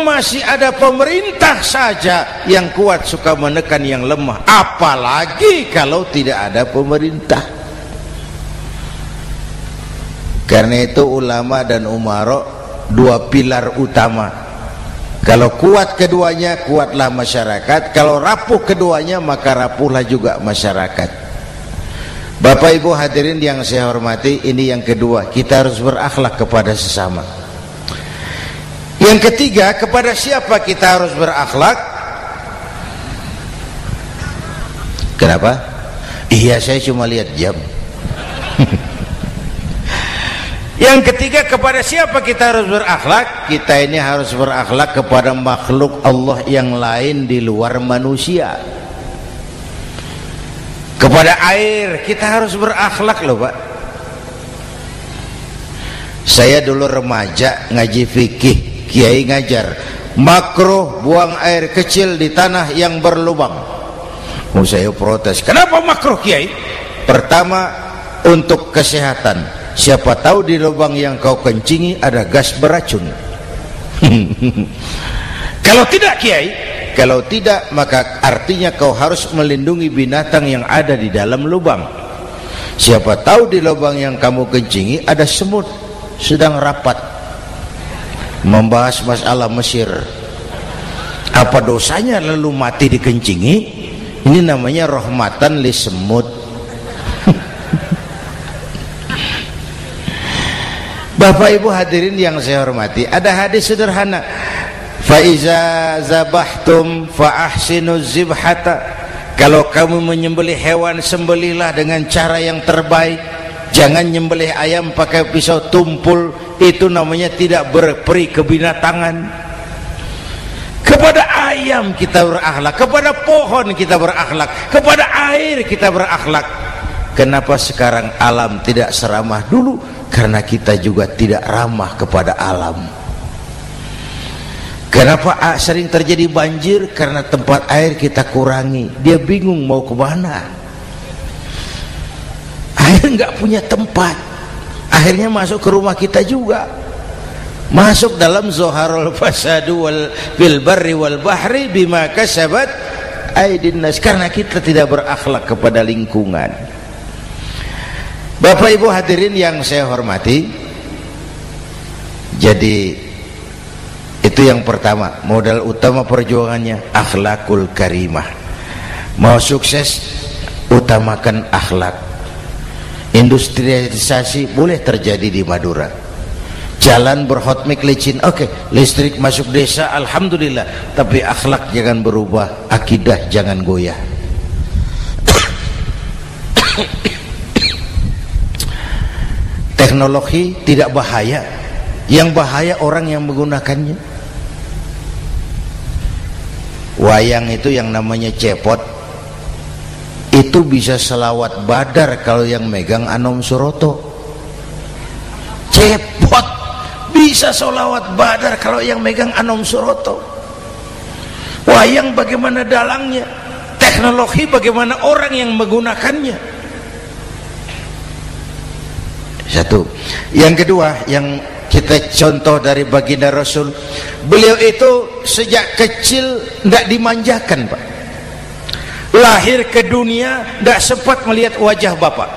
Speaker 1: Masih ada pemerintah saja yang kuat suka menekan yang lemah, apalagi kalau tidak ada pemerintah. Karena itu ulama dan umara dua pilar utama. Kalau kuat keduanya, kuatlah masyarakat. Kalau rapuh keduanya, maka rapuhlah juga masyarakat. Bapak Ibu hadirin yang saya hormati, ini yang kedua, kita harus berakhlak kepada sesama. Yang ketiga, kepada siapa kita harus berakhlak? Kenapa? Iya, saya cuma lihat jam. Yang ketiga, kepada siapa kita harus berakhlak? Kita ini harus berakhlak kepada makhluk Allah yang lain di luar manusia. Kepada air kita harus berakhlak loh Pak. Saya dulu remaja ngaji fikih, kiai ngajar makruh buang air kecil di tanah yang berlubang. Saya protes, kenapa makruh kiai? Pertama, untuk kesehatan. Siapa tahu di lubang yang kau kencingi ada gas beracun. Kalau tidak kiai, kalau tidak maka artinya kau harus melindungi binatang yang ada di dalam lubang. Siapa tahu di lubang yang kamu kencingi ada semut sedang rapat membahas masalah Mesir. Apa dosanya lalu mati dikencingi? Ini namanya rahmatan li semut. Bapak Ibu hadirin yang saya hormati, ada hadis sederhana, fa iza zabahtum fa ahsinuz zibhata. Kalau kamu menyembelih hewan, sembelihlah dengan cara yang terbaik. Jangan nyembelih ayam pakai pisau tumpul, itu namanya tidak berperi kebinatangan. Kepada ayam kita berakhlak, kepada pohon kita berakhlak, kepada air kita berakhlak. Kenapa sekarang alam tidak seramah dulu? Karena kita juga tidak ramah kepada alam. Kenapa sering terjadi banjir? Karena tempat air kita kurangi. Dia bingung mau ke mana. Air nggak punya tempat. Akhirnya masuk ke rumah kita juga. Masuk dalam zoharul fasadu fil barri wal bahri bima kasabat aydin nas. Karena kita tidak berakhlak kepada lingkungan. Bapak Ibu hadirin yang saya hormati, jadi itu yang pertama, modal utama perjuangannya akhlakul karimah. Mau sukses, utamakan akhlak. Industrialisasi boleh terjadi di Madura, jalan berhotmik licin, oke, listrik masuk desa, alhamdulillah, tapi akhlak jangan berubah, akidah jangan goyah. Teknologi tidak bahaya, yang bahaya orang yang menggunakannya. Wayang itu yang namanya cepot, itu bisa selawat badar kalau yang megang Anom Suroto. Cepot bisa selawat badar kalau yang megang Anom Suroto. Wah, wayang bagaimana dalangnya, teknologi bagaimana orang yang menggunakannya. Satu. Yang kedua, yang kita contoh dari baginda Rasul, beliau itu sejak kecil tidak dimanjakan, Pak. Lahir ke dunia tidak sempat melihat wajah bapak.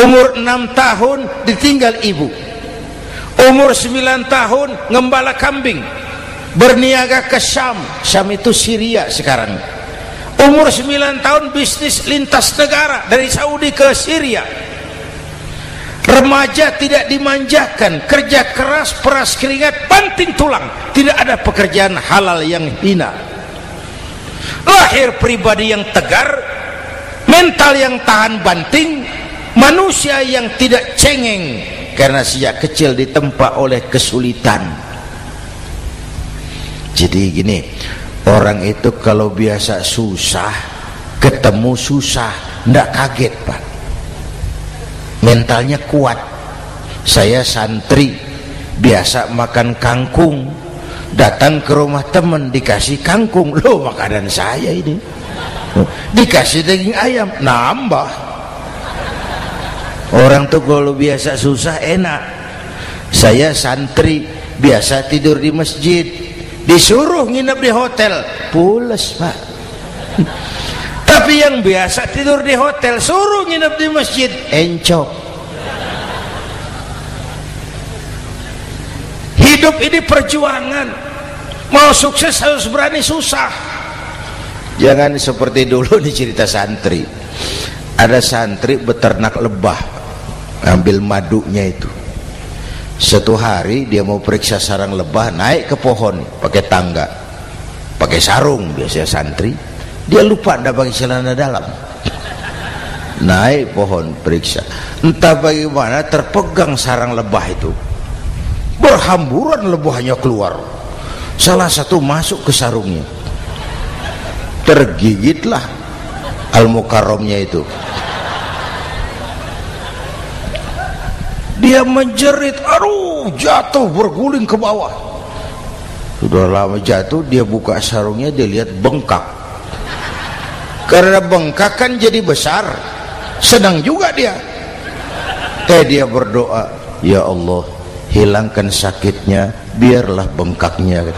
Speaker 1: Umur 6 tahun ditinggal ibu. Umur 9 tahun ngembala kambing, berniaga ke Syam. Syam itu Syria sekarang. Umur 9 tahun bisnis lintas negara dari Saudi ke Syria. Remaja tidak dimanjakan, kerja keras, peras keringat, banting tulang, tidak ada pekerjaan halal yang hina. Lahir pribadi yang tegar, mental yang tahan banting, manusia yang tidak cengeng karena sejak kecil ditempa oleh kesulitan. Jadi gini, orang itu kalau biasa susah, ketemu susah, ndak kaget, Pak. Mentalnya kuat. Saya santri biasa makan kangkung, datang ke rumah teman dikasih kangkung, loh makanan saya ini, dikasih daging ayam, nambah. Orang tuh kalau biasa susah enak. Saya santri biasa tidur di masjid, disuruh nginep di hotel, pules, Pak. Tapi yang biasa tidur di hotel suruh nginep di masjid, encok. Hidup ini perjuangan. Mau sukses harus berani susah. Jangan seperti dulu nih cerita santri. Ada santri beternak lebah, ambil madunya itu. Satu hari dia mau periksa sarang lebah, naik ke pohon pakai tangga, pakai sarung biasanya santri. Dia lupa tidak pakai celana dalam, naik pohon periksa, entah bagaimana terpegang sarang lebah itu, berhamburan lebahnya keluar, salah satu masuk ke sarungnya, tergigitlah Al-Mukarramnya itu. Dia menjerit, aduh, jatuh berguling ke bawah. Sudah lama jatuh, dia buka sarungnya, dia lihat bengkak. Karena bengkak kan jadi besar, senang juga dia. Dia berdoa, ya Allah, hilangkan sakitnya, biarlah bengkaknya.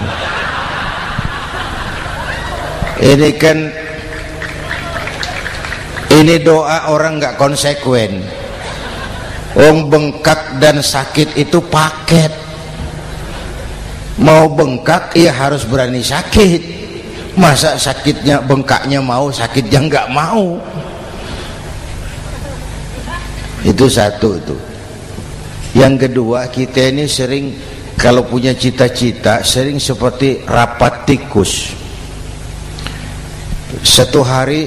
Speaker 1: Ini kan, ini doa orang nggak konsekuen. Bengkak dan sakit itu paket. Mau bengkak ya harus berani sakit. Masa sakitnya bengkaknya mau, sakitnya nggak mau. Itu satu itu. Yang kedua, kita ini sering kalau punya cita-cita sering seperti rapat tikus. Satu hari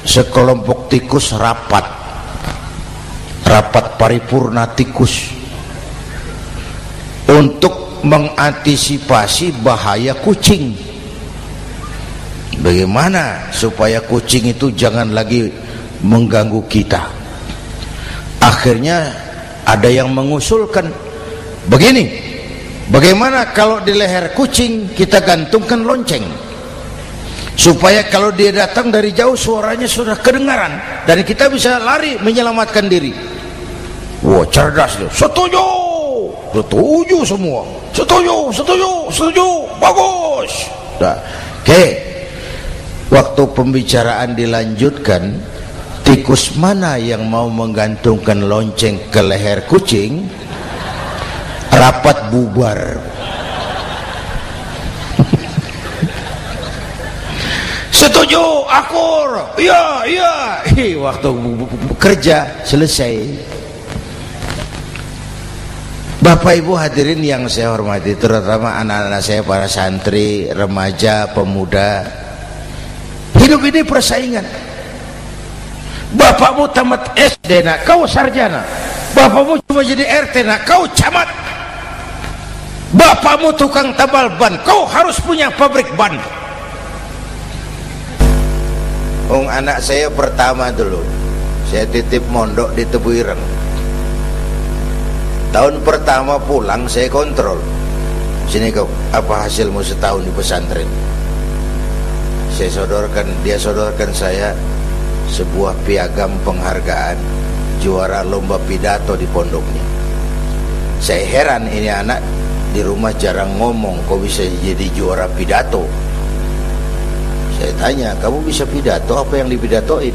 Speaker 1: sekelompok tikus rapat paripurna tikus untuk mengantisipasi bahaya kucing. Bagaimana supaya kucing itu jangan lagi mengganggu kita. Akhirnya ada yang mengusulkan begini, bagaimana kalau di leher kucing kita gantungkan lonceng, supaya kalau dia datang dari jauh suaranya sudah kedengaran dan kita bisa lari menyelamatkan diri. Wah, cerdas dia. Setuju, setuju semua. Setuju, setuju, setuju. Bagus. Nah, oke. Waktu pembicaraan dilanjutkan, tikus mana yang mau menggantungkan lonceng ke leher kucing? Rapat bubar. Setuju, akur. Iya, iya. Waktu kerja selesai. Bapak Ibu hadirin yang saya hormati, terutama anak-anak saya, para santri, remaja, pemuda. Hidup ini persaingan. Bapakmu tamat SD nak, kau sarjana. Bapakmu cuma jadi RT nak, kau camat. Bapakmu tukang tambal ban, kau harus punya pabrik ban. Anak saya pertama dulu, saya titip mondok di Tebuireng. Tahun pertama pulang saya kontrol, sini kau, apa hasilmu setahun di pesantren? dia sodorkan saya sebuah piagam penghargaan juara lomba pidato di pondoknya. Saya heran, ini anak di rumah jarang ngomong, kok bisa jadi juara pidato? Saya tanya, kamu bisa pidato, apa yang dipidatoin?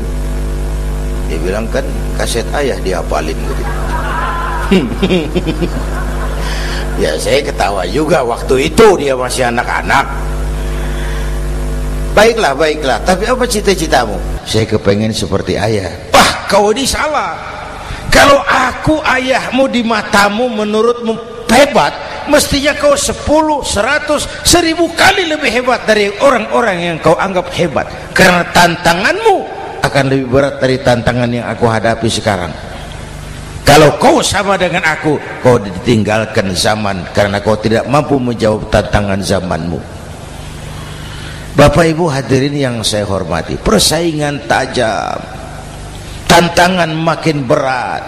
Speaker 1: Dia bilang, kan kaset ayah dihafalin gitu. Ya saya ketawa juga, waktu itu dia masih anak-anak. Baiklah, tapi apa cita-citamu? Saya kepengen seperti ayah. Wah, kau ini salah. Kalau aku ayahmu di matamu, menurutmu hebat, mestinya kau 10, 100, 1000 kali lebih hebat dari orang-orang yang kau anggap hebat. Karena tantanganmu akan lebih berat dari tantangan yang aku hadapi sekarang. Kalau kau sama dengan aku, kau ditinggalkan zaman karena kau tidak mampu menjawab tantangan zamanmu. Bapak Ibu hadirin yang saya hormati, persaingan tajam, tantangan makin berat.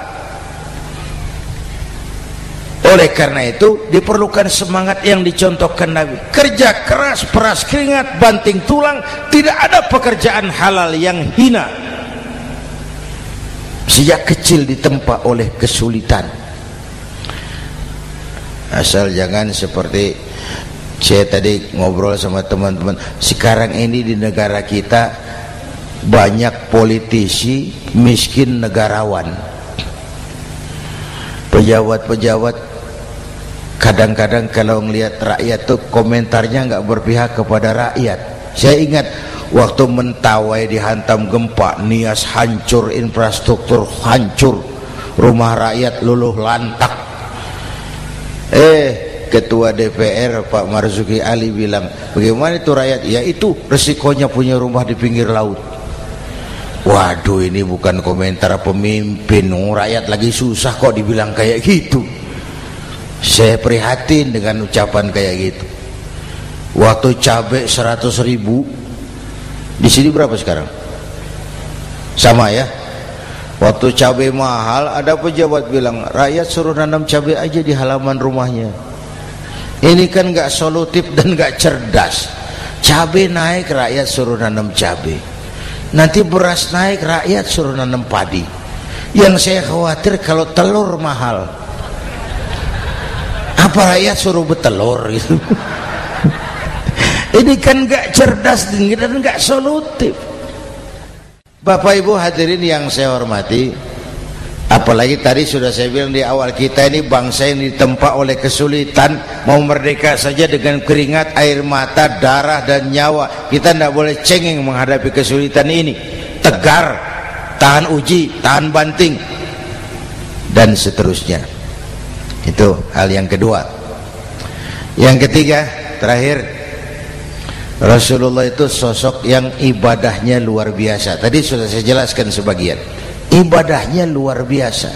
Speaker 1: Oleh karena itu diperlukan semangat yang dicontohkan Nabi. Kerja keras, peras keringat, banting tulang. Tidak ada pekerjaan halal yang hina. Sejak kecil ditempa oleh kesulitan. Asal jangan seperti saya tadi ngobrol sama teman-teman, sekarang ini di negara kita banyak politisi miskin negarawan. Pejabat-pejabat kadang-kadang kalau ngelihat rakyat tuh komentarnya nggak berpihak kepada rakyat. Saya ingat waktu Mentawai dihantam gempa, Nias hancur, infrastruktur hancur, rumah rakyat luluh lantak. Ketua DPR Pak Marzuki Ali bilang, bagaimana itu rakyat? Ya itu resikonya punya rumah di pinggir laut. Waduh, ini bukan komentar pemimpin, rakyat lagi susah kok dibilang kayak gitu. Saya prihatin dengan ucapan kayak gitu. Waktu cabai 100.000, di sini berapa sekarang? Sama ya. Waktu cabai mahal, ada pejabat bilang, rakyat suruh nanam cabai aja di halaman rumahnya. Ini kan gak solutif dan gak cerdas. Cabai naik, rakyat suruh nanam cabai. Nanti beras naik, rakyat suruh nanam padi. Yang saya khawatir kalau telur mahal, apa rakyat suruh betelur gitu? Ini kan gak cerdas dan gak solutif. Bapak Ibu hadirin yang saya hormati, apalagi tadi sudah saya bilang di awal, kita ini bangsa yang ditempa oleh kesulitan. Mau merdeka saja dengan keringat, air mata, darah dan nyawa. Kita tidak boleh cengeng menghadapi kesulitan ini. Tegar, tahan uji, tahan banting, dan seterusnya. Itu hal yang kedua. Yang ketiga, terakhir, Rasulullah itu sosok yang ibadahnya luar biasa. Tadi sudah saya jelaskan sebagian. Ibadahnya luar biasa.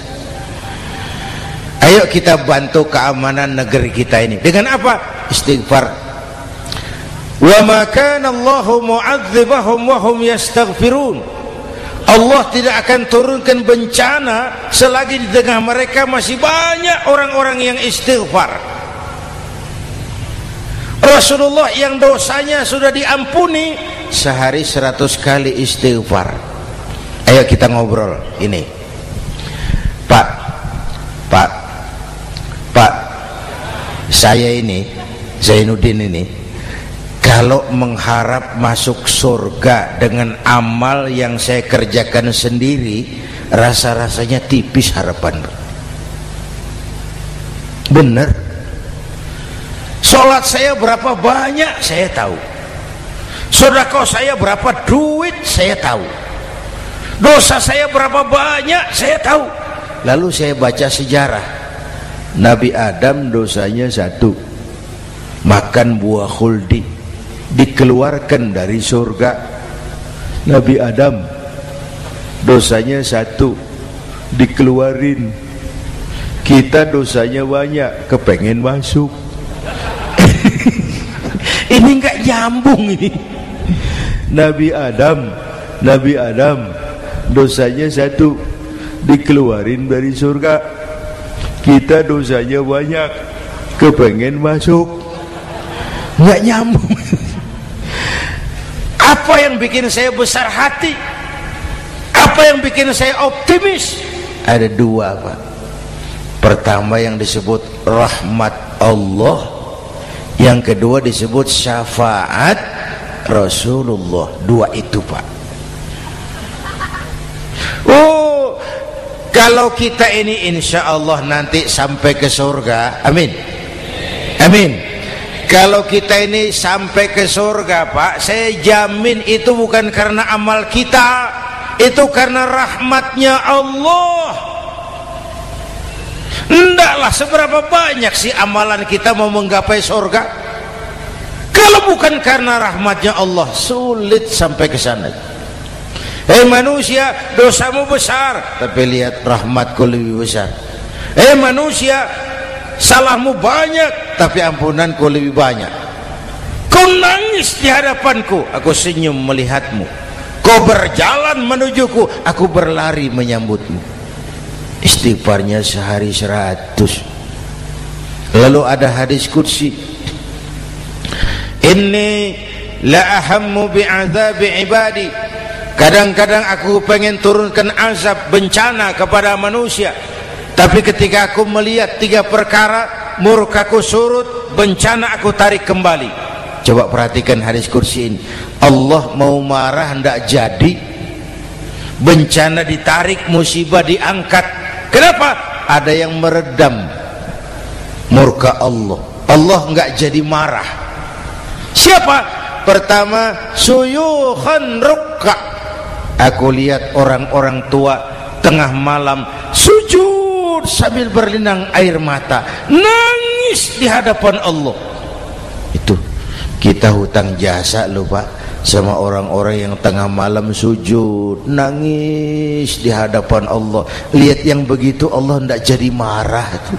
Speaker 1: Ayo kita bantu keamanan negeri kita ini. Dengan apa? Istighfar. Wa ma kana Allahu mu'adzibahum wa hum yastaghfirun. Allah tidak akan turunkan bencana selagi di tengah mereka masih banyak orang-orang yang istighfar. Rasulullah yang dosanya sudah diampuni sehari 100 kali istighfar. Ayo kita ngobrol ini. Pak, saya ini Zainuddin ini, kalau mengharap masuk surga dengan amal yang saya kerjakan sendiri, rasa-rasanya tipis harapan. Bener. Sholat saya berapa banyak saya tahu. Sedekah saya berapa duit saya tahu. Dosa saya berapa banyak saya tahu. Lalu saya baca sejarah. Nabi Adam dosanya 1, makan buah khuldi, dikeluarkan dari surga. Nabi Adam dosanya 1, dikeluarin. Kita dosanya banyak, kepengen masuk. Ini enggak nyambung ini. Nabi Adam dosanya 1, dikeluarin dari surga. Kita dosanya banyak, kepengen masuk. Enggak nyambung. Apa yang bikin saya besar hati? Apa yang bikin saya optimis? Ada dua, Pak. Pertama yang disebut rahmat Allah, yang kedua disebut syafaat Rasulullah. Dua itu, Pak. Oh, kalau kita ini insya Allah nanti sampai ke surga, amin, amin. Kalau kita ini sampai ke surga, Pak, saya jamin itu bukan karena amal kita, itu karena rahmatnya Allah. Ndaklah seberapa banyak sih amalan kita mau menggapai surga. Kalau bukan karena rahmatnya Allah, sulit sampai ke sana. Hei manusia, dosamu besar, tapi lihat rahmatku lebih besar. Hei manusia, salahmu banyak, tapi ampunanku lebih banyak. Kau nangis di hadapanku, aku senyum melihatmu. Kau berjalan menujuku, aku berlari menyambutmu. Istighfarnya sehari 100. Lalu ada hadis qudsi, inni la ahammu bi'adzabi ibadi. Kadang-kadang aku pengen turunkan azab, bencana kepada manusia, tapi ketika aku melihat 3 perkara, murkaku surut, bencana aku tarik kembali. Coba perhatikan hadis kursi ini. Allah mau marah hendak jadi, bencana ditarik, musibah diangkat. Kenapa? Ada yang meredam murka Allah. Allah enggak jadi marah. Siapa? Pertama, suyukhan rukka. Aku lihat orang-orang tua tengah malam sujud sambil berlinang air mata, nangis di hadapan Allah. Itu kita hutang jasa loh, Pak, sama orang-orang yang tengah malam sujud nangis di hadapan Allah. Lihat yang begitu Allah tidak jadi marah tuh.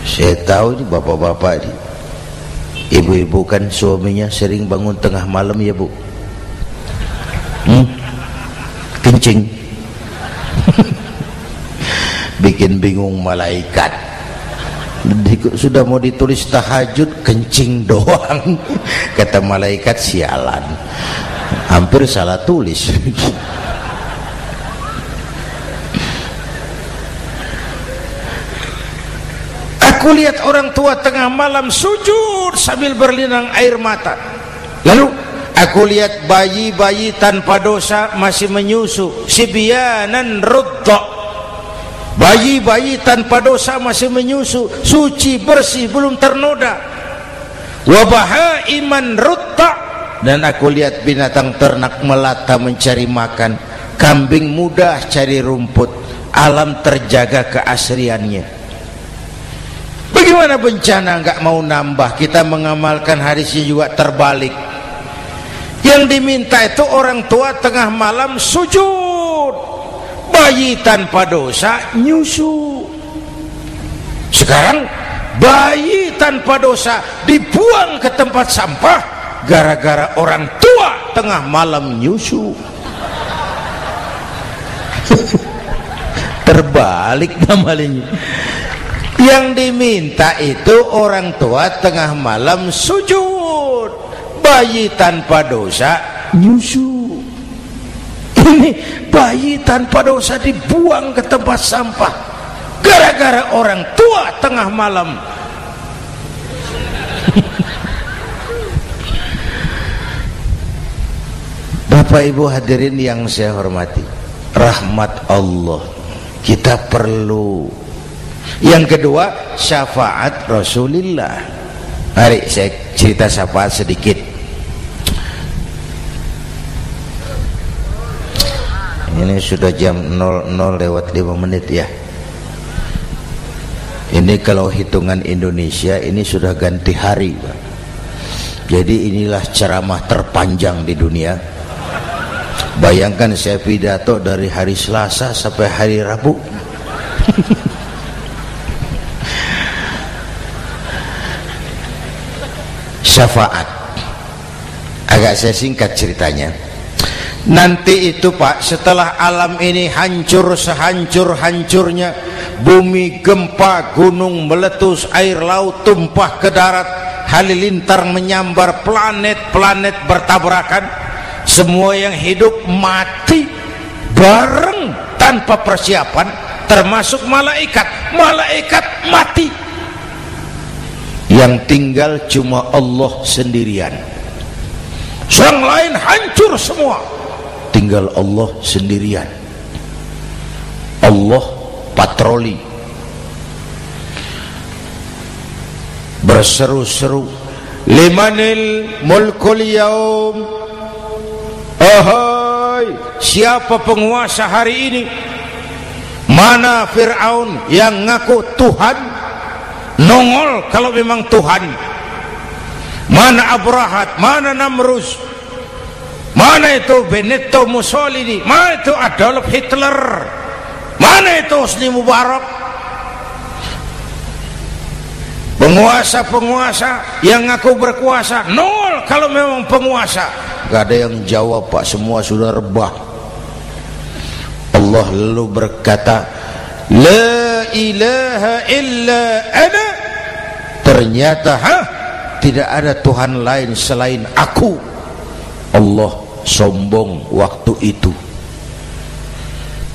Speaker 1: Saya tahu ini bapak-bapak ini, ibu-ibu kan suaminya sering bangun tengah malam ya, Bu. Kencing. Bikin bingung malaikat. Sudah mau ditulis tahajud, kencing doang. Kata malaikat, sialan, hampir salah tulis. Aku lihat orang tua tengah malam sujud sambil berlinang air mata. Lalu aku lihat bayi-bayi tanpa dosa masih menyusu, sibyanan rudda. Bayi-bayi tanpa dosa masih menyusu, suci bersih, belum ternoda. Wa bahaiman rudda. Dan aku lihat binatang ternak melata mencari makan, kambing mudah cari rumput, alam terjaga keasriannya. Bagaimana bencana enggak mau nambah? Kita mengamalkan hadisnya juga terbalik. Yang diminta itu orang tua tengah malam sujud, bayi tanpa dosa nyusu. Sekarang bayi tanpa dosa dibuang ke tempat sampah gara-gara orang tua tengah malam nyusu. Terbalik namanya. Yang diminta itu orang tua tengah malam sujud, bayi tanpa dosa nyusu. Ini bayi tanpa dosa dibuang ke tempat sampah gara-gara orang tua tengah malam. Bapak Ibu hadirin yang saya hormati, rahmat Allah kita perlu. Yang kedua, syafaat Rasulullah. Mari saya cerita syafaat sedikit. Ini sudah jam 00:05 ya. Ini kalau hitungan Indonesia ini sudah ganti hari, Pak. Jadi inilah ceramah terpanjang di dunia. Bayangkan saya pidato dari hari Selasa sampai hari Rabu. Syafaat, agak saya singkat ceritanya. Nanti itu Pak, setelah alam ini hancur sehancur-hancurnya, bumi gempa, gunung meletus, air laut tumpah ke darat, halilintar menyambar, planet-planet bertabrakan, semua yang hidup mati bareng tanpa persiapan, termasuk malaikat. Malaikat mati, yang tinggal cuma Allah sendirian. Yang lain hancur semua, tinggal Allah sendirian. Allah patroli, berseru-seru, limanil mulkul yaum, ahai, siapa penguasa hari ini? Mana Fir'aun yang ngaku Tuhan, nongol kalau memang Tuhan. Mana Abrahat, mana Namrus, mana itu Benito Mussolini, mana itu Adolf Hitler, mana itu Hosni Mubarak. Penguasa-penguasa yang ngaku berkuasa, nol kalau memang penguasa. Gak ada yang jawab, Pak, semua sudah rebah. Allah lalu berkata, la ilaha illa ana. Ternyata tidak ada Tuhan lain selain aku. Allah sombong waktu itu.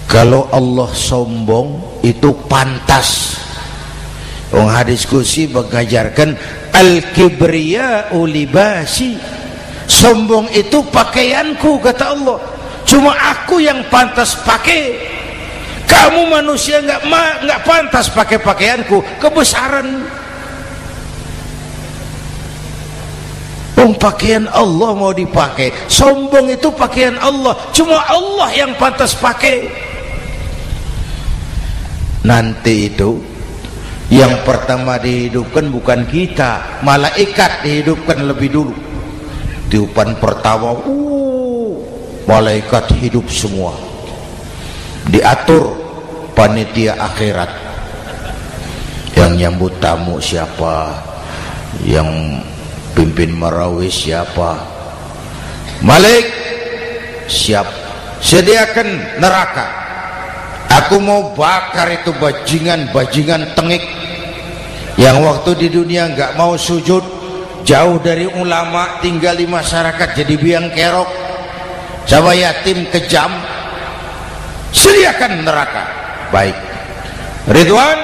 Speaker 1: Kalau Allah sombong itu pantas. Hadis qudsi mengajarkan al-kibriya'u libasi, sombong itu pakaianku, kata Allah. Cuma aku yang pantas pakai. Kamu manusia nggak pantas pakai pakaianku, kebesaran. Pakaian Allah mau dipakai, sombong itu pakaian Allah, cuma Allah yang pantas pakai. Nanti itu yang pertama dihidupkan bukan kita, malaikat dihidupkan lebih dulu. Tiupan pertama, malaikat hidup semua, diatur panitia akhirat. Yang nyambut tamu siapa, yang pimpin marawis siapa, Malik siap, sediakan neraka. Aku mau bakar itu bajingan tengik yang waktu di dunia nggak mau sujud, jauh dari ulama, tinggal di masyarakat jadi biang kerok, sama yatim kejam. Sediakan neraka. Baik, Ridwan,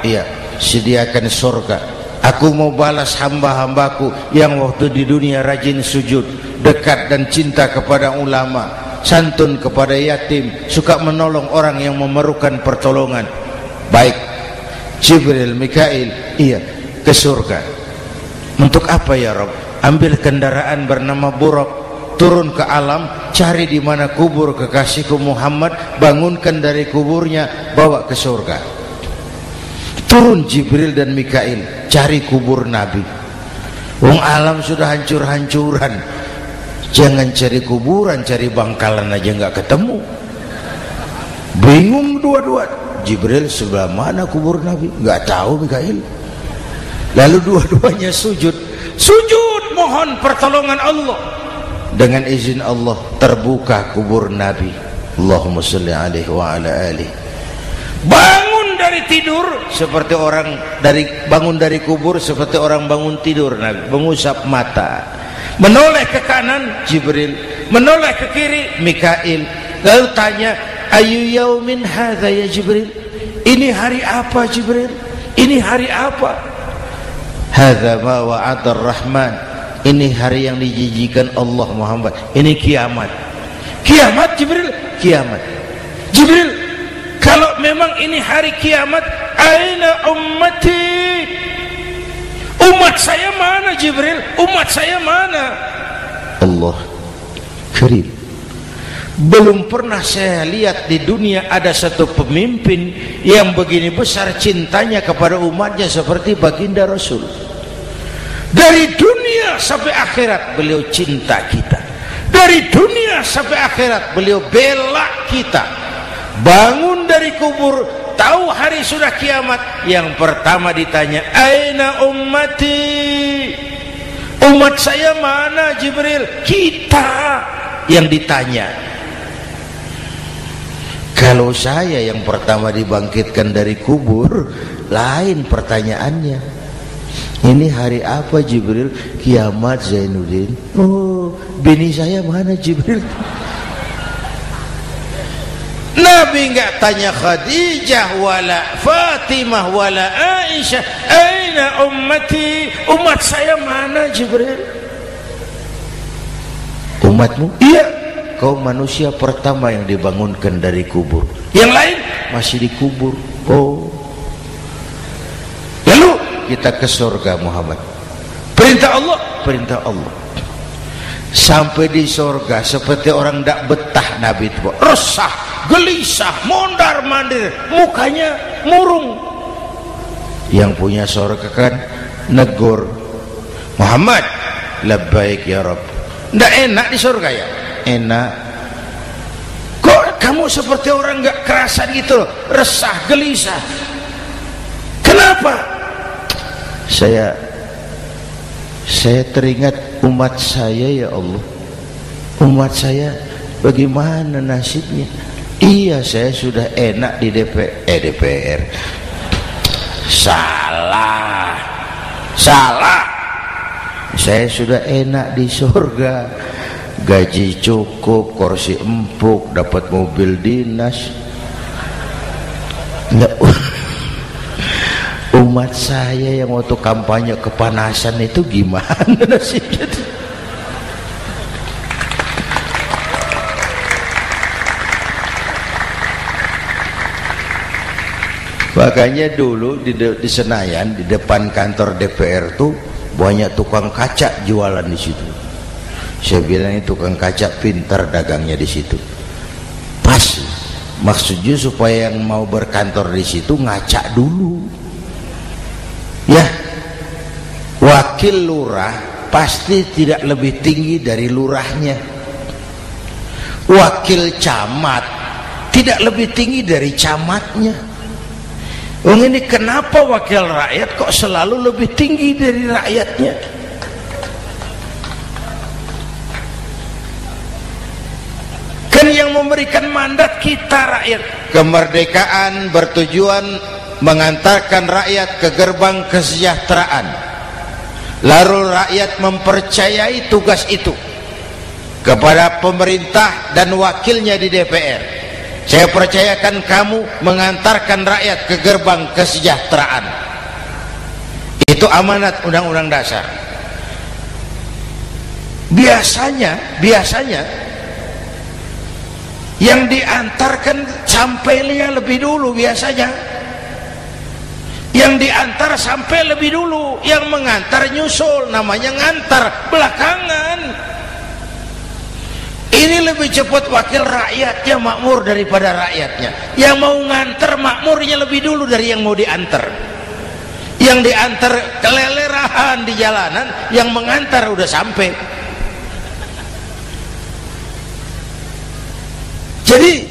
Speaker 1: iya, sediakan surga. Aku mau balas hamba-hambaku yang waktu di dunia rajin sujud, dekat dan cinta kepada ulama, santun kepada yatim, suka menolong orang yang memerlukan pertolongan. Baik, Jibril, Mikail, iya, ke surga. Untuk apa ya Rabb? Ambil kendaraan bernama Buraq, turun ke alam, cari di mana kubur kekasihku Muhammad, bangunkan dari kuburnya, bawa ke surga. Turun Jibril dan Mikail, cari kubur Nabi. Wong alam sudah hancur-hancuran, jangan cari kuburan, cari bangkalan aja nggak ketemu. Bingung dua-dua. Jibril sebelah mana kubur Nabi? Nggak tahu Mikail. Lalu dua-duanya sujud mohon pertolongan Allah. Dengan izin Allah terbuka kubur Nabi. Allahumma sholli alaihi wa ala alihi. Bangun dari tidur seperti orang bangun dari kubur seperti orang bangun tidur. Nabi mengusap mata, menoleh ke kanan Jibril, menoleh ke kiri Mikail. Lalu tanya, ayu yaumin hadza ya Jibril? Ini hari apa Jibril? Ini hari apa? Hadza ma wa'ada ar-Rahman. Ini hari yang dijanjikan Allah Muhammad. Ini kiamat. Kiamat Jibril? Kiamat. Jibril, kalau memang ini hari kiamat, aina ummati? Umat saya mana Jibril? Umat saya mana? Allah Karim. Belum pernah saya lihat di dunia ada satu pemimpin yang begini besar cintanya kepada umatnya seperti baginda Rasul. Dari dunia sampai akhirat beliau cinta kita. Dari dunia sampai akhirat beliau bela kita. Bangun dari kubur, tahu hari sudah kiamat, yang pertama ditanya, aina ummati? Umat saya mana Jibril? Kita yang ditanya. Kalau saya yang pertama dibangkitkan dari kubur, lain pertanyaannya. Ini hari apa Jibril? Kiamat Zainuddin. Oh, bini saya mana Jibril? Nabi enggak tanya Khadijah wala Fatimah wala Aisyah, aina ummati, umat saya mana Jibril? Umatmu? Iya, kau manusia pertama yang dibangunkan dari kubur, yang lain masih dikubur. Oh, lalu kita ke surga Muhammad, perintah Allah, perintah Allah. Sampai di surga seperti orang tidak betah Nabi itu, resah, gelisah, mondar mandir, mukanya murung. Yang punya surga kan negur, Muhammad, labbaik ya Rabb. Tidak enak di surga ya? Enak. Kok kamu seperti orang nggak kerasan gitu, resah, gelisah? Kenapa? Saya teringat umat saya ya Allah. Umat saya bagaimana nasibnya? Iya, saya sudah enak di DPR. Salah. Saya sudah enak di surga, gaji cukup, kursi empuk, dapat mobil dinas. Nggak. Umat saya yang waktu kampanye kepanasan itu gimana nasibnya? Makanya dulu di Senayan, di depan kantor DPR tuh banyak tukang kaca jualan di situ. Saya bilang ini tukang kaca pintar dagangnya di situ. Pas, maksudnya supaya yang mau berkantor di situ ngaca dulu. Ya, wakil lurah pasti tidak lebih tinggi dari lurahnya. Wakil camat tidak lebih tinggi dari camatnya. Ini kenapa wakil rakyat kok selalu lebih tinggi dari rakyatnya? Kan yang memberikan mandat kita rakyat. Kemerdekaan bertujuan mengantarkan rakyat ke gerbang kesejahteraan. Lalu rakyat mempercayai tugas itu kepada pemerintah dan wakilnya di DPR. Saya percayakan kamu mengantarkan rakyat ke gerbang kesejahteraan. Itu amanat Undang-Undang Dasar. Biasanya yang diantarkan sampainya lebih dulu biasanya. Yang diantar sampai lebih dulu, yang mengantar nyusul, namanya ngantar belakangan. Ini lebih cepat wakil rakyatnya makmur daripada rakyatnya. Yang mau ngantar makmurnya lebih dulu dari yang mau diantar. Yang diantar kelelerahan di jalanan, yang mengantar udah sampai. Jadi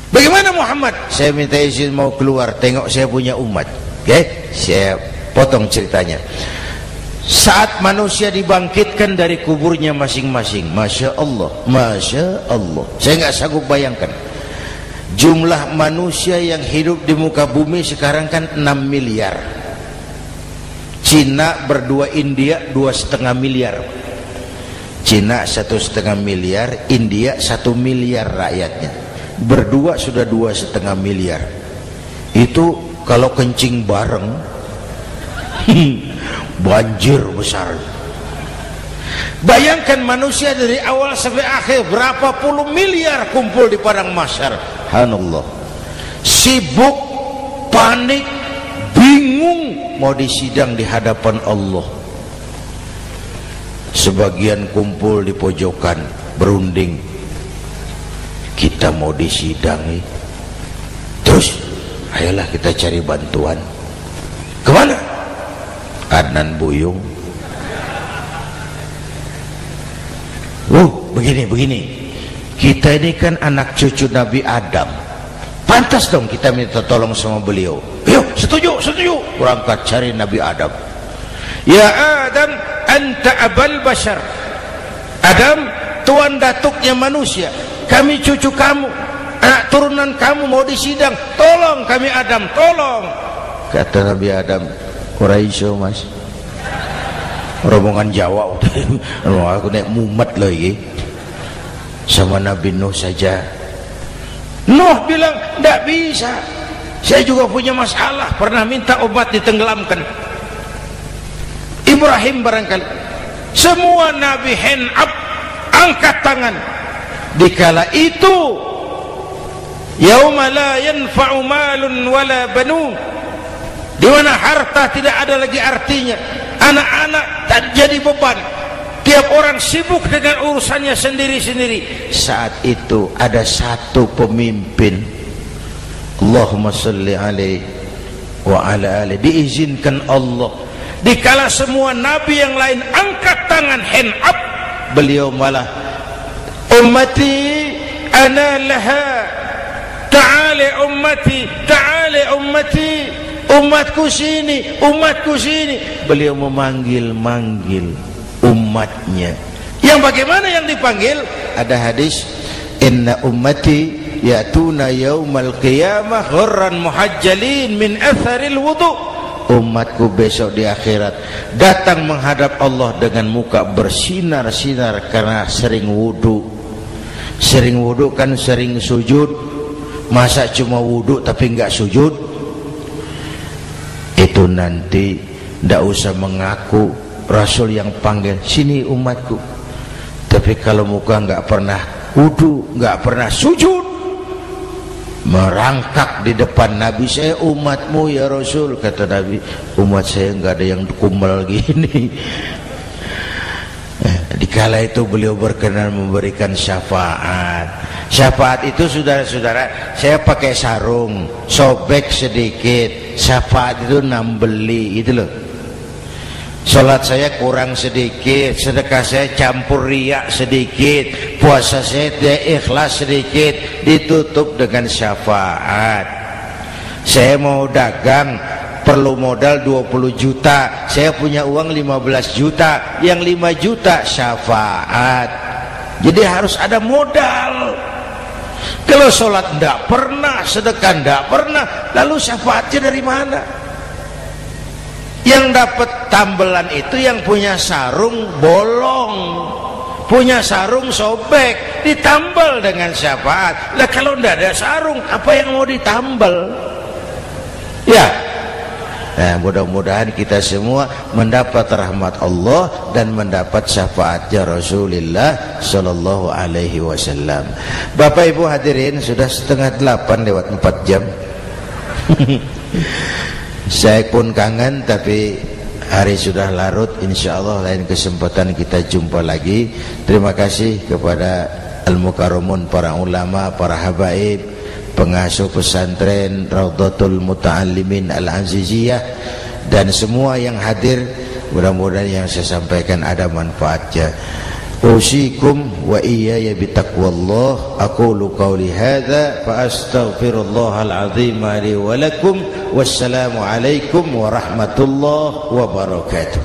Speaker 1: bagaimana Muhammad? Saya minta izin mau keluar, tengok saya punya umat. Oke, saya potong ceritanya. Saat manusia dibangkitkan dari kuburnya masing-masing, Masya Allah, Masya Allah, saya nggak sanggup bayangkan jumlah manusia yang hidup di muka bumi sekarang kan 6 miliar. Cina berdua, India 2,5 miliar. Cina 1,5 miliar, India 1 miliar rakyatnya. Berdua sudah 2,5 miliar. Itu kalau kencing bareng banjir besar. Bayangkan manusia dari awal sampai akhir berapa puluh miliar kumpul di padang mahsyar. Subhanallah. Sibuk, panik, bingung mau disidang di hadapan Allah. Sebagian kumpul di pojokan berunding, kita mau disidangi. Terus ayolah kita cari bantuan. Kemana? Adnan Buyung. Begini. Kita ini kan anak cucu Nabi Adam. Pantas dong kita minta tolong sama beliau. Yuk, setuju. Berangkat cari Nabi Adam. Ya Adam, anta abal bashar. Adam, tuan datuknya manusia. Kami cucu kamu, anak turunan kamu mau disidang. Tolong kami Adam, tolong. Kata Nabi Adam, ora iso mas, rombongan Jawa aku naik mumet lagi sama Nabi Nuh saja. Nuh bilang tidak bisa, saya juga punya masalah, pernah minta obat ditenggelamkan. Ibrahim barangkali, semua Nabi hand up, angkat tangan. Dikala itu yauma la yanfa'u malun wala banun, di mana harta tidak ada lagi artinya, anak-anak tak jadi beban, tiap orang sibuk dengan urusannya sendiri-sendiri. Saat itu ada satu pemimpin, Allahumma salli alaihi wa ala alihi, diizinkan Allah. Dikala semua nabi yang lain angkat tangan hand up, beliau malah ummati ana laha, ta'ali ummati, ta'ali ummati, umatku sini, umatku sini. Beliau memanggil-manggil umatnya. Yang bagaimana yang dipanggil? Ada hadis, inna ummati ya'tuna yaumal qiyamah ghurran muhajjalin min atharil wudu. Umatku besok di akhirat datang menghadap Allah dengan muka bersinar-sinar karena sering wudu. Sering wudu kan sering sujud, masa cuma wudu tapi enggak sujud? Itu nanti tidak usah mengaku Rasul yang panggil, sini umatku. Tapi kalau muka enggak pernah wudu, enggak pernah sujud, merangkak di depan Nabi, saya umatmu ya Rasul. Kata Nabi, umat saya enggak ada yang kumbal gini. Dikala itu beliau berkenan memberikan syafaat. Syafaat itu saudara-saudara, saya pakai sarung, sobek sedikit, syafaat itu nambeli itu loh. Salat saya kurang sedikit, sedekah saya campur riak sedikit, puasa saya tidak ikhlas sedikit, ditutup dengan syafaat. Saya mau dagang, perlu modal 20 juta, saya punya uang 15 juta, yang 5 juta syafaat. Jadi harus ada modal. Kalau sholat tidak pernah, sedekah tidak pernah, lalu syafaatnya dari mana? Yang dapat tambelan itu yang punya sarung bolong, punya sarung sobek, ditambal dengan syafaat. Lah kalau tidak ada sarung, apa yang mau ditambal? Ya. Nah, mudah-mudahan kita semua mendapat rahmat Allah dan mendapat syafaatnya Rasulullah Sallallahu Alaihi Wasallam. Bapak Ibu hadirin, sudah 7:30 lewat 4 jam. Saya pun kangen, tapi hari sudah larut. Insya Allah lain kesempatan kita jumpa lagi. Terima kasih kepada Al-Mukarramun, para ulama, para habaib, pengasuh pesantren Raudhatul Muta'allimin Al-Aziziyah, dan semua yang hadir. Mudah-mudahan yang saya sampaikan ada manfaatnya. Usikum wa iyaya bitaqwallah. Aqulu qawli hadza fa astaghfirullahal azim li wa lakum. Wassalamu alaikum warahmatullahi wabarakatuh.